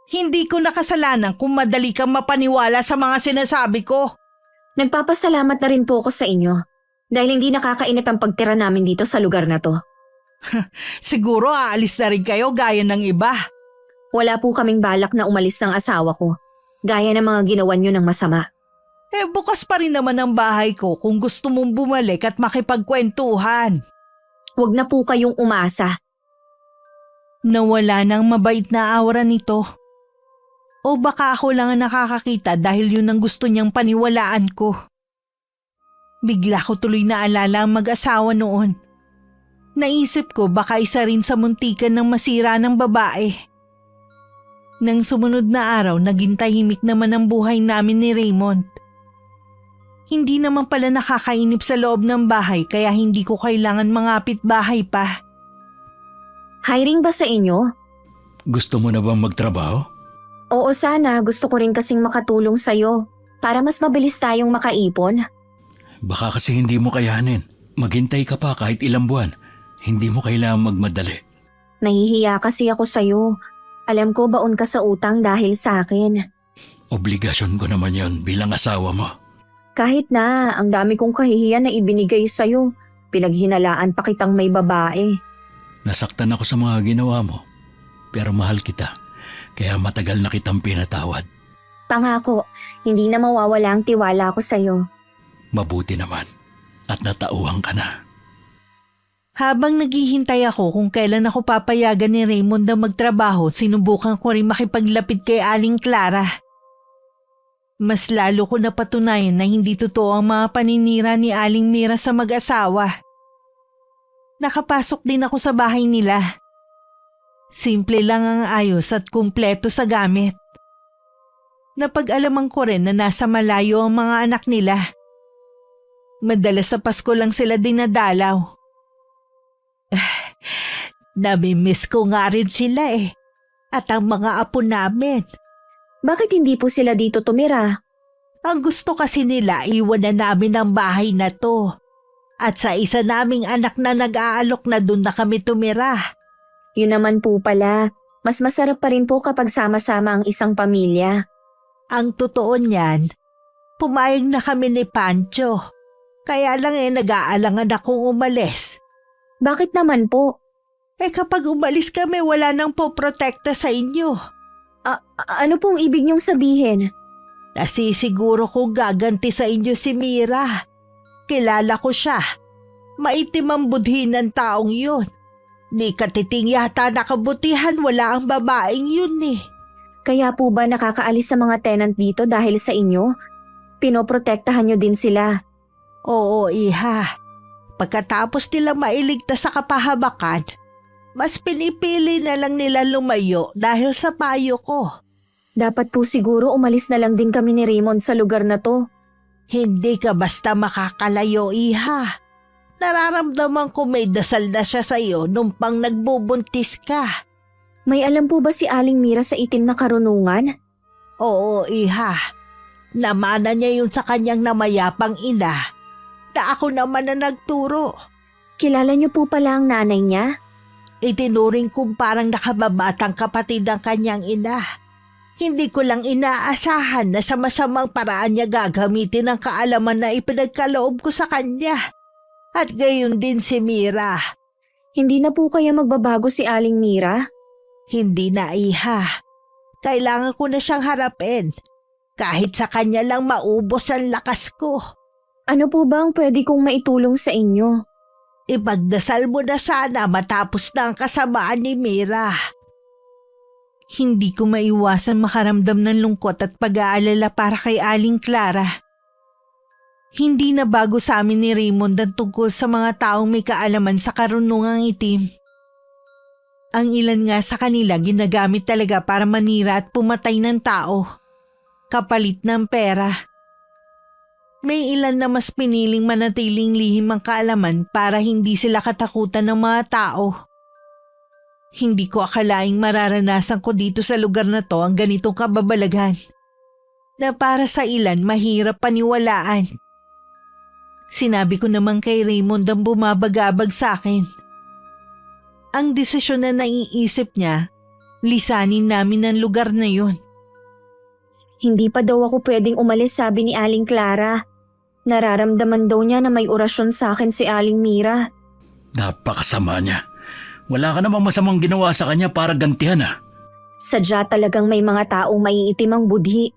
Hindi ko nakasalanan kung madali kang mapaniwala sa mga sinasabi ko. Nagpapasalamat na rin po ako sa inyo dahil hindi nakakainip ang pagtira namin dito sa lugar na to. Siguro aalis na rin kayo gaya ng iba. Wala po kaming balak na umalis ng asawa ko, gaya ng mga ginawa niyo ng masama. Bukas pa rin naman ang bahay ko kung gusto mong bumalik at makipagkwentuhan. Huwag na po kayong umasa. Nawala ng mabait na aura nito. O baka ako lang ang nakakakita dahil yun ang gusto niyang paniwalaan ko. Bigla ko tuloy naalala ang mag-asawa noon. Naisip ko baka isa rin sa muntikan ng masira ng babae. Nang sumunod na araw, naging tahimik naman ang buhay namin ni Raymond. Hindi naman pala nakakainip sa loob ng bahay kaya hindi ko kailangan mangapit bahay pa. Hiring ba sa inyo? Gusto mo na bang magtrabaho? Oo sana, gusto ko rin kasing makatulong sa'yo para mas mabilis tayong makaipon. Baka kasi hindi mo kayanin. Maghintay ka pa kahit ilang buwan. Hindi mo kailangang magmadali. Nahihiya kasi ako sa'yo. Alam ko baon ka sa utang dahil sa akin. Obligasyon ko naman yon bilang asawa mo. Kahit na, ang dami kong kahihiyan na ibinigay sa'yo. Pinaghinalaan pa kitang may babae. Nasaktan ako sa mga ginawa mo. Pero mahal kita. Kaya matagal na kitang pinatawad. Pangako, hindi na mawawala ang tiwala ko sa'yo. Mabuti naman. At natauhan ka na. Habang naghihintay ako kung kailan ako papayagan ni Raymond na magtrabaho, sinubukan ko rin makipaglapit kay Aling Clara. Mas lalo ko napatunayan na hindi totoo ang mga paninira ni Aling Mira sa mag-asawa. Nakapasok din ako sa bahay nila. Simple lang ang ayos at kumpleto sa gamit. Napag-alaman ko rin na nasa malayo ang mga anak nila. Madalas sa Pasko lang sila dinadalaw. Namimiss ko nga rin sila at ang mga apo namin. Bakit hindi po sila dito tumira? Ang gusto kasi nila iwan na namin ang bahay na to. At sa isa naming anak na nag-aalok na doon na kami tumira. Yun naman po pala, mas masarap pa rin po kapag sama-sama ang isang pamilya. Ang totoo niyan, pumayag na kami ni Pancho. Kaya lang nag-aalangan akong umalis. Bakit naman po? Kapag umalis kami, wala nang poprotekta sa inyo. Ano pong ibig niyong sabihin? Nasisiguro kong gaganti sa inyo si Mira. Kilala ko siya. Maitim ang budhi ng taong yun. Ni katiting yata nakabutihan, wala ang babaeng yun Kaya po ba nakakaalis sa mga tenant dito dahil sa inyo? Pinoprotektahan niyo din sila. Oo, iha. Pagkatapos nila mailigtas sa kapahabakan, mas pinipili na lang nila lumayo dahil sa payo ko. Dapat po siguro umalis na lang din kami ni Raymond sa lugar na to. Hindi ka basta makakalayo, iha. Nararamdaman ko may dasal na siya sa'yo nung pang nagbubuntis ka. May alam po ba si Aling Mira sa itim na karunungan? Oo, iha. Namana niya yun sa kanyang namayapang ina. Na ako naman na nagturo. Kilala niyo po pala ang nanay niya? Itinuring kong parang nakababatang kapatid ng kanyang ina. Hindi ko lang inaasahan na sa masamang paraan niya gagamitin ang kaalaman na ipinagkaloob ko sa kanya. At gayon din si Mira. Hindi na po kaya magbabago si Aling Mira? Hindi na, iha. Kailangan ko na siyang harapin. Kahit sa kanya lang maubos ang lakas ko. Ano po ba ang pwede kong maitulong sa inyo? Ipagdasal mo na sana matapos na ang kasamaan ni Mira. Hindi ko maiwasan makaramdam ng lungkot at pag-aalala para kay Aling Clara. Hindi na bago sa amin ni Raymond ang tungkol sa mga taong may kaalaman sa karunungang itim. Ang ilan nga sa kanila ginagamit talaga para manira at pumatay ng tao, kapalit ng pera. May ilan na mas piniling manatiling lihim ang kaalaman para hindi sila katakutan ng mga tao. Hindi ko akalaing mararanasan ko dito sa lugar na to ang ganitong kababalaghan na para sa ilan mahirap paniwalaan. Sinabi ko naman kay Raymond ang bumabagabag sa akin. Ang desisyon na naiisip niya, lisanin namin ang lugar na yun. Hindi pa daw ako pwedeng umalis, sabi ni Aling Clara. Nararamdaman daw niya na may orasyon sa akin si Aling Mira. Napakasama niya. Wala ka namang masamang ginawa sa kanya para gantihan Sadya talagang may mga taong maiitim ang budhi.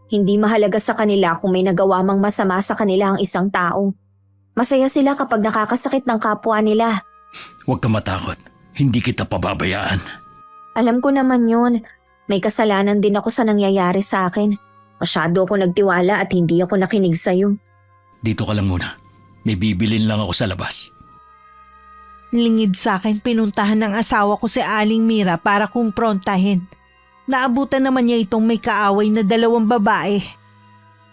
Hindi mahalaga sa kanila kung may nagawa mang masama sa kanila ang isang tao. Masaya sila kapag nakakasakit ng kapwa nila. Huwag ka matakot. Hindi kita pababayaan. Alam ko naman yun. May kasalanan din ako sa nangyayari sa akin. Masyado ako nagtiwala at hindi ako nakinig sa'yo. Dito ka lang muna. May bibilin lang ako sa labas. Lingid sa akin pinuntahan ng asawa ko si Aling Mira para kumprontahin. Naabutan naman niya itong may kaaway na 2 babae.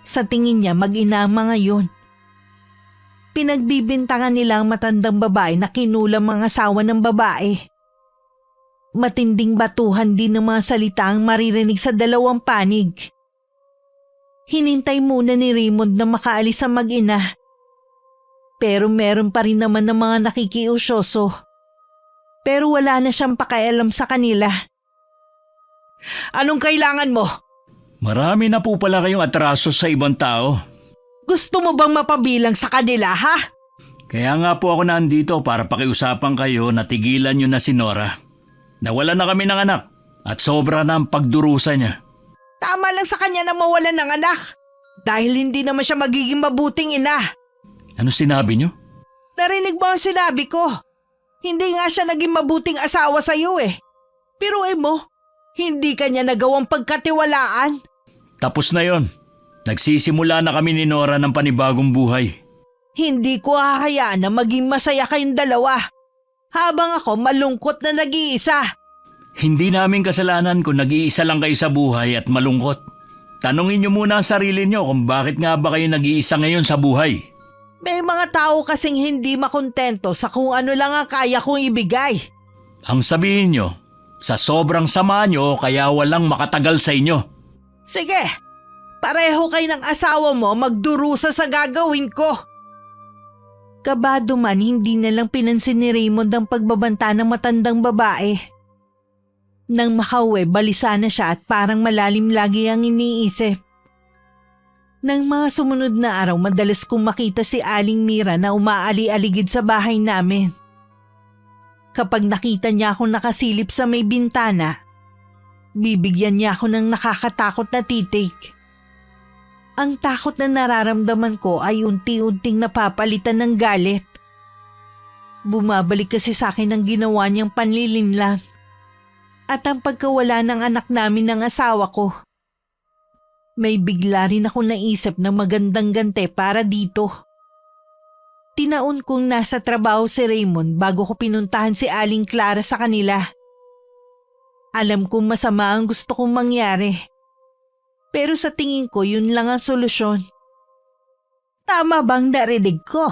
Sa tingin niya mag-ina ang mga yun. Pinagbibintangan nila ang matandang babae na kinulam ang asawa ng babae. Matinding batuhan din ng mga salita ang maririnig sa 2 panig. Hinintay muna ni Raymond na makaalis ang mag-ina. Pero meron pa rin naman ng mga nakikiusyoso. Pero wala na siyang pakialam sa kanila. Anong kailangan mo? Marami na po pala kayong atraso sa ibang tao. Gusto mo bang mapabilang sa kanila, ha? Kaya nga po ako nandito para pakiusapan kayo na tigilan nyo na si Nora. Nawala na kami ng anak at sobra na ang pagdurusa niya. Tama lang sa kanya na mawalan ng anak. Dahil hindi naman siya magiging mabuting ina. Ano sinabi nyo? Narinig mo ang sinabi ko. Hindi nga siya naging mabuting asawa sa iyo eh. Pero mo, hindi kanya nagawang pagkatiwalaan. Tapos na yon. Nagsisimula na kami ni Nora ng panibagong buhay. Hindi ko hahayaan na maging masaya kayong dalawa. Habang ako malungkot na nag-iisa. Hindi namin kasalanan kung nag-iisa lang kayo sa buhay at malungkot. Tanungin nyo muna ang sarili nyo kung bakit nga ba kayo nag-iisa ngayon sa buhay. May mga tao kasing hindi makontento sa kung ano lang ang kaya kong ibigay. Ang sabihin nyo, sa sobrang sama nyo kaya walang makatagal sa inyo. Sige, pareho kayo ng asawa mo magdurusa sa gagawin ko. Kabado man, hindi na lang pinansin ni Raymond ang pagbabanta ng matandang babae. Nang makauwi, balisa na siya at parang malalim lagi ang iniisip. Nang mga sumunod na araw, madalas kong makita si Aling Mira na umaali-aligid sa bahay namin. Kapag nakita niya akong nakasilip sa may bintana, bibigyan niya ako ng nakakatakot na titig. Ang takot na nararamdaman ko ay unti-unting napapalitan ng galit. Bumabalik kasi sa akin ang ginawa niyang panlilinlang at ang pagkawala ng anak namin ng asawa ko. May bigla rin ako naisip na magandang gante para dito. Tinaon kong nasa trabaho si Raymond bago ko pinuntahan si Aling Clara sa kanila. Alam kong masama ang gusto kong mangyari. Pero sa tingin ko yun lang ang solusyon. Tama bang narinig ko?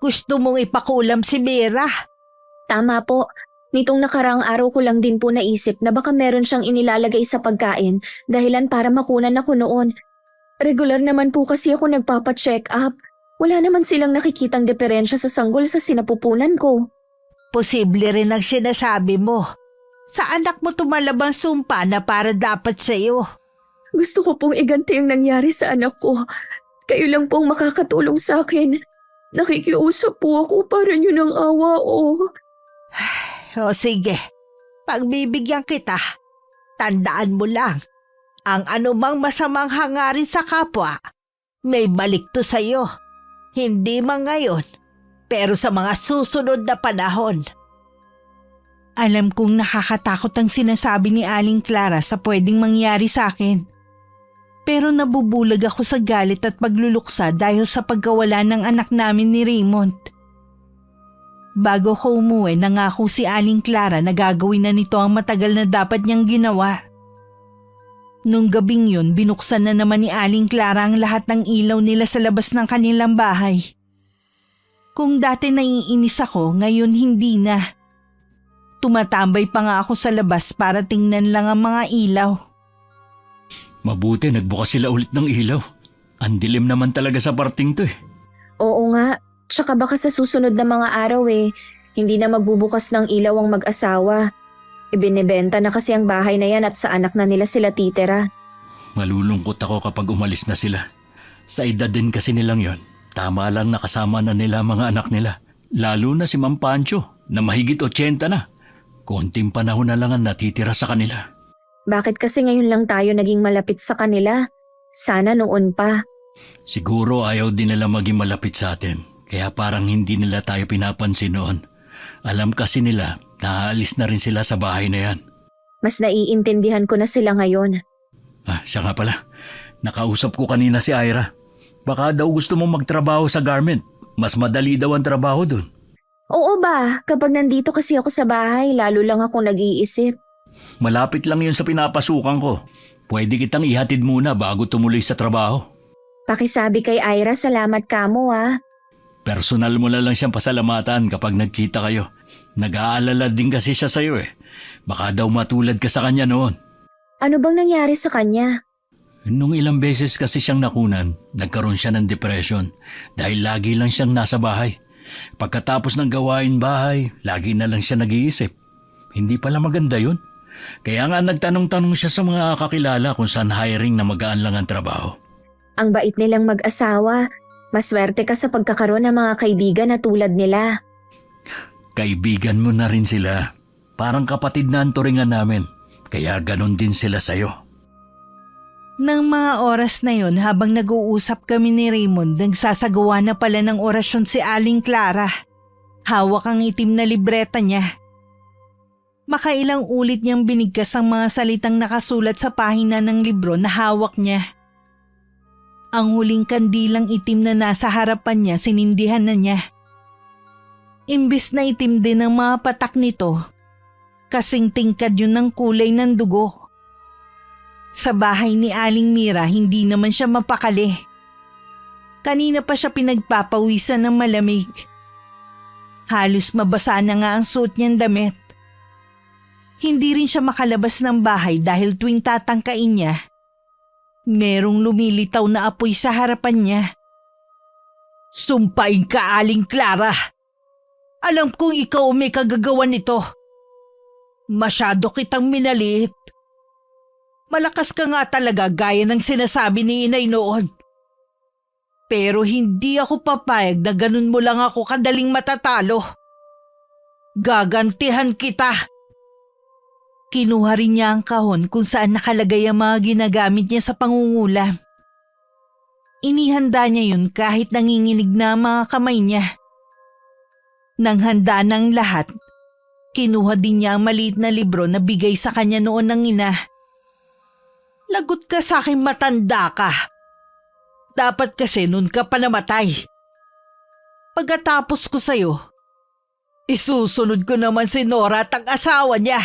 Gusto mong ipakulam si Mira? Tama po. Nitong nakaraang araw ko lang din po naisip na baka meron siyang inilalagay sa pagkain dahilan para makunan ako noon. Regular naman po kasi ako nagpapa-check up. Wala naman silang nakikitang diferensya sa sanggol sa sinapupunan ko. Posible rin ang sinasabi mo. Sa anak mo tumalabang sumpa na para dapat sa'yo. Gusto ko pong iganti ang nangyari sa anak ko. Kayo lang pong makakatulong sa akin. Nakikiusap po ako para niyo ng awa o... O sige, pagbibigyan kita. Tandaan mo lang, ang anumang masamang hangarin sa kapwa, may balik to sa'yo. Hindi man ngayon, Pero sa mga susunod na panahon. Alam kong nakakatakot ang sinasabi ni Aling Clara sa pwedeng mangyari sa akin. Pero nabubulag ako sa galit at pagluluksa dahil sa pagkawala ng anak namin ni Raymond. Bago ko umuwi, nangako si Aling Clara na gagawin na nito ang matagal na dapat niyang ginawa. Nung gabing yun, binuksan na naman ni Aling Clara ang lahat ng ilaw nila sa labas ng kanilang bahay. Kung dati naiinis ako, ngayon hindi na. Tumatambay pa nga ako sa labas para tingnan lang ang mga ilaw. Mabuti nagbukas sila ulit ng ilaw. Ang dilim naman talaga sa parting to eh. Oo nga, tsaka baka sa susunod na mga araw hindi na magbubukas ng ilaw ang mag-asawa. Ibinebenta na kasi ang bahay na yan at sa anak na nila sila titira. Malulungkot ako kapag umalis na sila. Sa edad din kasi nilang yon. Tama lang nakasama na nila mga anak nila. Lalo na si Ma'am Pancho na mahigit 80 na. Konting panahon na lang ang natitira sa kanila. Bakit kasi ngayon lang tayo naging malapit sa kanila? Sana noon pa. Siguro ayaw din nila maging malapit sa atin. Kaya parang hindi nila tayo pinapansin noon. Alam kasi nila na aalis na rin sila sa bahay na yan. Mas naiintindihan ko na sila ngayon. Siya nga pala. Nakausap ko kanina si Ira. Baka daw gusto mong magtrabaho sa garment. Mas madali daw ang trabaho dun. Oo ba? Kapag nandito kasi ako sa bahay, lalo lang ako nag-iisip. Malapit lang yun sa pinapasukan ko. Pwede kitang ihatid muna bago tumuloy sa trabaho. Pakisabi kay Ira, salamat kamo Personal mo na lang siyang pasalamatan kapag nagkita kayo. Nag-aalala din kasi siya sa'yo eh. Baka daw matulad ka sa kanya noon. Ano bang nangyari sa kanya? Nung ilang beses kasi siyang nakunan, nagkaroon siya ng depression dahil lagi lang siyang nasa bahay. Pagkatapos ng gawain bahay, lagi na lang siya nag-iisip. Hindi pala maganda yun. Kaya nga nagtanong-tanong siya sa mga kakilala kung saan hiring na magaan lang ang trabaho. Ang bait nilang mag-asawa. Maswerte ka sa pagkakaroon ng mga kaibigan na tulad nila. Kaibigan mo na rin sila. Parang kapatid na ang turingan namin. Kaya ganon din sila sa'yo. Nang mga oras na yon, habang nag-uusap kami ni Raymond, nagsasagawa na pala ng orasyon si Aling Clara. Hawak ang itim na libreta niya. Makailang ulit niyang binigkas ang mga salitang nakasulat sa pahina ng libro na hawak niya. Ang huling kandilang itim na nasa harapan niya, sinindihan na niya. Imbis na itim din ang mga patak nito, kasing tingkad yun ng kulay ng dugo. Sa bahay ni Aling Mira, hindi naman siya mapakali. Kanina pa siya pinagpapawisan ng malamig. Halos mabasa na nga ang suot niyang damit. Hindi rin siya makalabas ng bahay dahil tuwing tatangkain niya, merong lumilitaw na apoy sa harapan niya. Sumpain ka, Aling Clara! Alam kong ikaw may kagagawan nito. Masyado kitang minaliit. Malakas ka nga talaga gaya ng sinasabi ni Inay noon. Pero hindi ako papayag na ganun mo lang ako kadaling matatalo. Gagantihan kita. Kinuha rin niya ang kahon kung saan nakalagay ang mga ginagamit niya sa pangungulam. Inihanda niya yun kahit nanginginig na ang mga kamay niya. Nang handa ng lahat, kinuha din niya ang maliit na libro na bigay sa kanya noon ng ina. Lagot ka sa aking matanda ka. Dapat kasi nun ka pa namatay. Pagkatapos ko sa'yo, isusunod ko naman si Nora at ang asawa niya.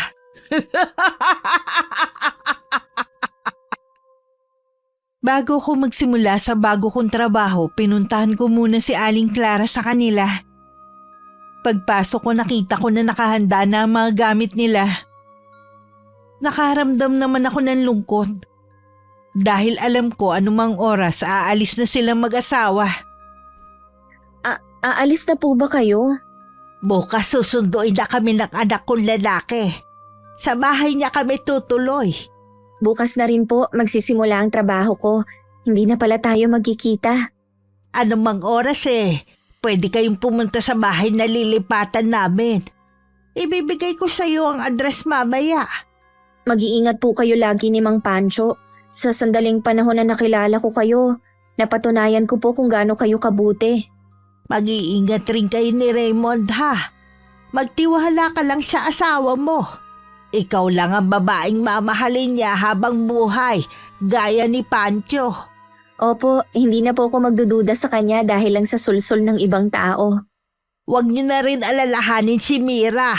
Bago ko magsimula sa bago kong trabaho, pinuntahan ko muna si Aling Clara sa kanila. Pagpasok ko, nakita ko na nakahanda na ang mga gamit nila. Nakaramdam naman ako ng lungkot. Dahil alam ko anumang oras aalis na silang mag-asawa. Aalis na po ba kayo? Bukas susunduin na kami ng anak kong lalaki. Sa bahay niya kami tutuloy. Bukas na rin po magsisimula ang trabaho ko. Hindi na pala tayo magkikita. Anumang oras pwede kayong pumunta sa bahay na lilipatan namin. Ibibigay ko sa iyo ang address mamaya. Mag-iingat po kayo lagi ni Mang Pancho. Sa sandaling panahon na nakilala ko kayo, napatunayan ko po kung gaano kayo kabuti. Mag-iingat rin kayo ni Raymond ha. Magtiwala ka lang sa asawa mo. Ikaw lang ang babaeng mamahalin niya habang buhay, gaya ni Pancho. Opo, hindi na po ako magdududa sa kanya dahil lang sa sulsol ng ibang tao. Huwag niyo na rin alalahanin si Mira.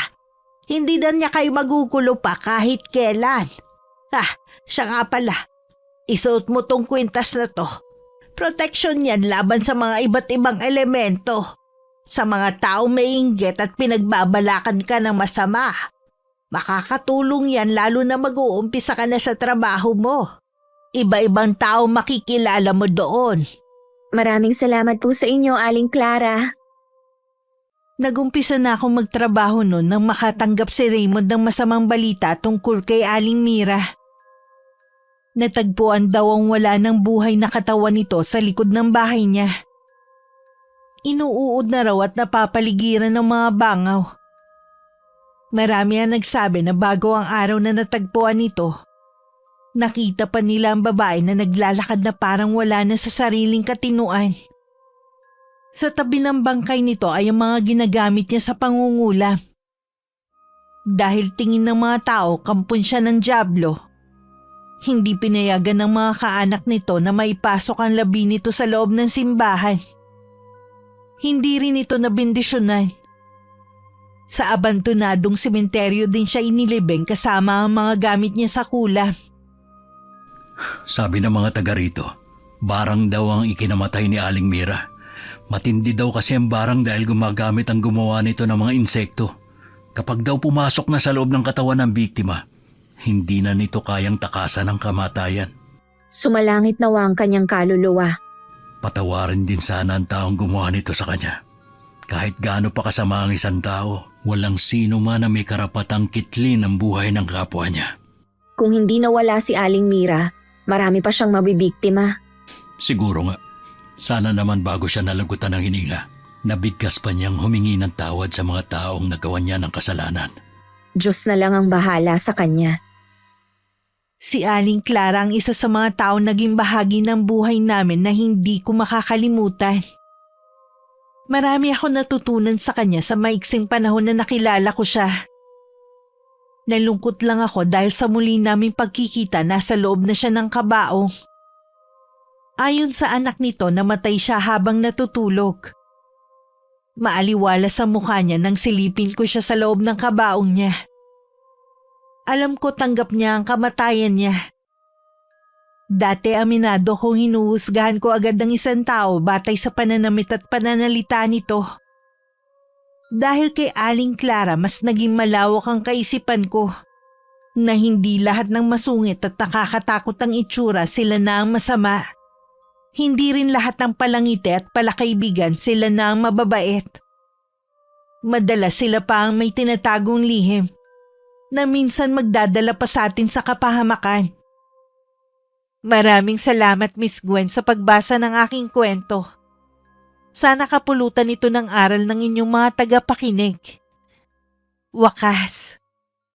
Hindi na niya kayo magugulo pa kahit kailan. Siya nga pala. Isuot mo tong kwintas na to. Protection yan laban sa mga iba't ibang elemento. Sa mga taong may inggit at pinagbabalakan ka ng masama. Makakatulong yan lalo na mag-uumpisa ka na sa trabaho mo. Iba-ibang tao makikilala mo doon. Maraming salamat po sa inyo, Aling Clara. Nagumpisa na akong magtrabaho noon nang makatanggap si Raymond ng masamang balita tungkol kay Aling Mira. Natagpuan daw ang wala ng buhay na katawan nito sa likod ng bahay niya. Inuuod na raw at napapaligiran ng mga bangaw. Marami ang nagsabi na bago ang araw na natagpuan nito, nakita pa nila ang babae na naglalakad na parang wala na sa sariling katinuan. Sa tabi ng bangkay nito ay ang mga ginagamit niya sa pangungula. Dahil tingin ng mga tao kampon siya ng dyablo, hindi pinayagan ng mga kaanak nito na maipasok ang labi nito sa loob ng simbahan. Hindi rin ito nabindisyonan. Sa abandonadong sementeryo din siya inilibing kasama ang mga gamit niya sa kulam. Sabi ng mga taga rito, barang daw ang ikinamatay ni Aling Mira. Matindi daw kasi ang barang dahil gumagamit ang gumawa nito ng mga insekto. Kapag daw pumasok na sa loob ng katawan ng biktima, hindi na nito kayang takasan ang kamatayan. Sumalangit nawa ang kanyang kaluluwa. Patawarin din sana ang taong gumawa nito sa kanya. Kahit gaano pa kasama ang isang tao, walang sino man na may karapatang kitlin ang buhay ng kapwa niya. Kung hindi nawala si Aling Mira, marami pa siyang mabibiktima. Siguro nga. Sana naman bago siya nalagutan ng hininga, nabigkas pa niyang humingi ng tawad sa mga taong nagawa niya ng kasalanan. Diyos na lang ang bahala sa kanya. Si Aling Clara ang isa sa mga taong naging bahagi ng buhay namin na hindi ko makakalimutan. Marami ako natutunan sa kanya sa maiksing panahon na nakilala ko siya. Nalungkot lang ako dahil sa muli naming pagkikita nasa loob na siya ng kabaong. Ayon sa anak nito, namatay siya habang natutulog. Maaliwala sa mukha niya nang silipin ko siya sa loob ng kabaong niya. Alam ko tanggap niya ang kamatayan niya. Dati aminado kong hinuhusgahan ko agad ng isang tao batay sa pananamit at pananalita nito. Dahil kay Aling Clara mas naging malawak ang kaisipan ko na hindi lahat ng masungit at nakakatakot ang itsura sila na ang masama. Hindi rin lahat ng palangiti at palakaibigan sila na ang mababait. Madalas sila pa ang may tinatagong lihim na minsan magdadala pa sa atin sa kapahamakan. Maraming salamat Miss Gwen sa pagbasa ng aking kwento. Sana kapulutan ito ng aral ng inyong mga tagapakinig. Wakas.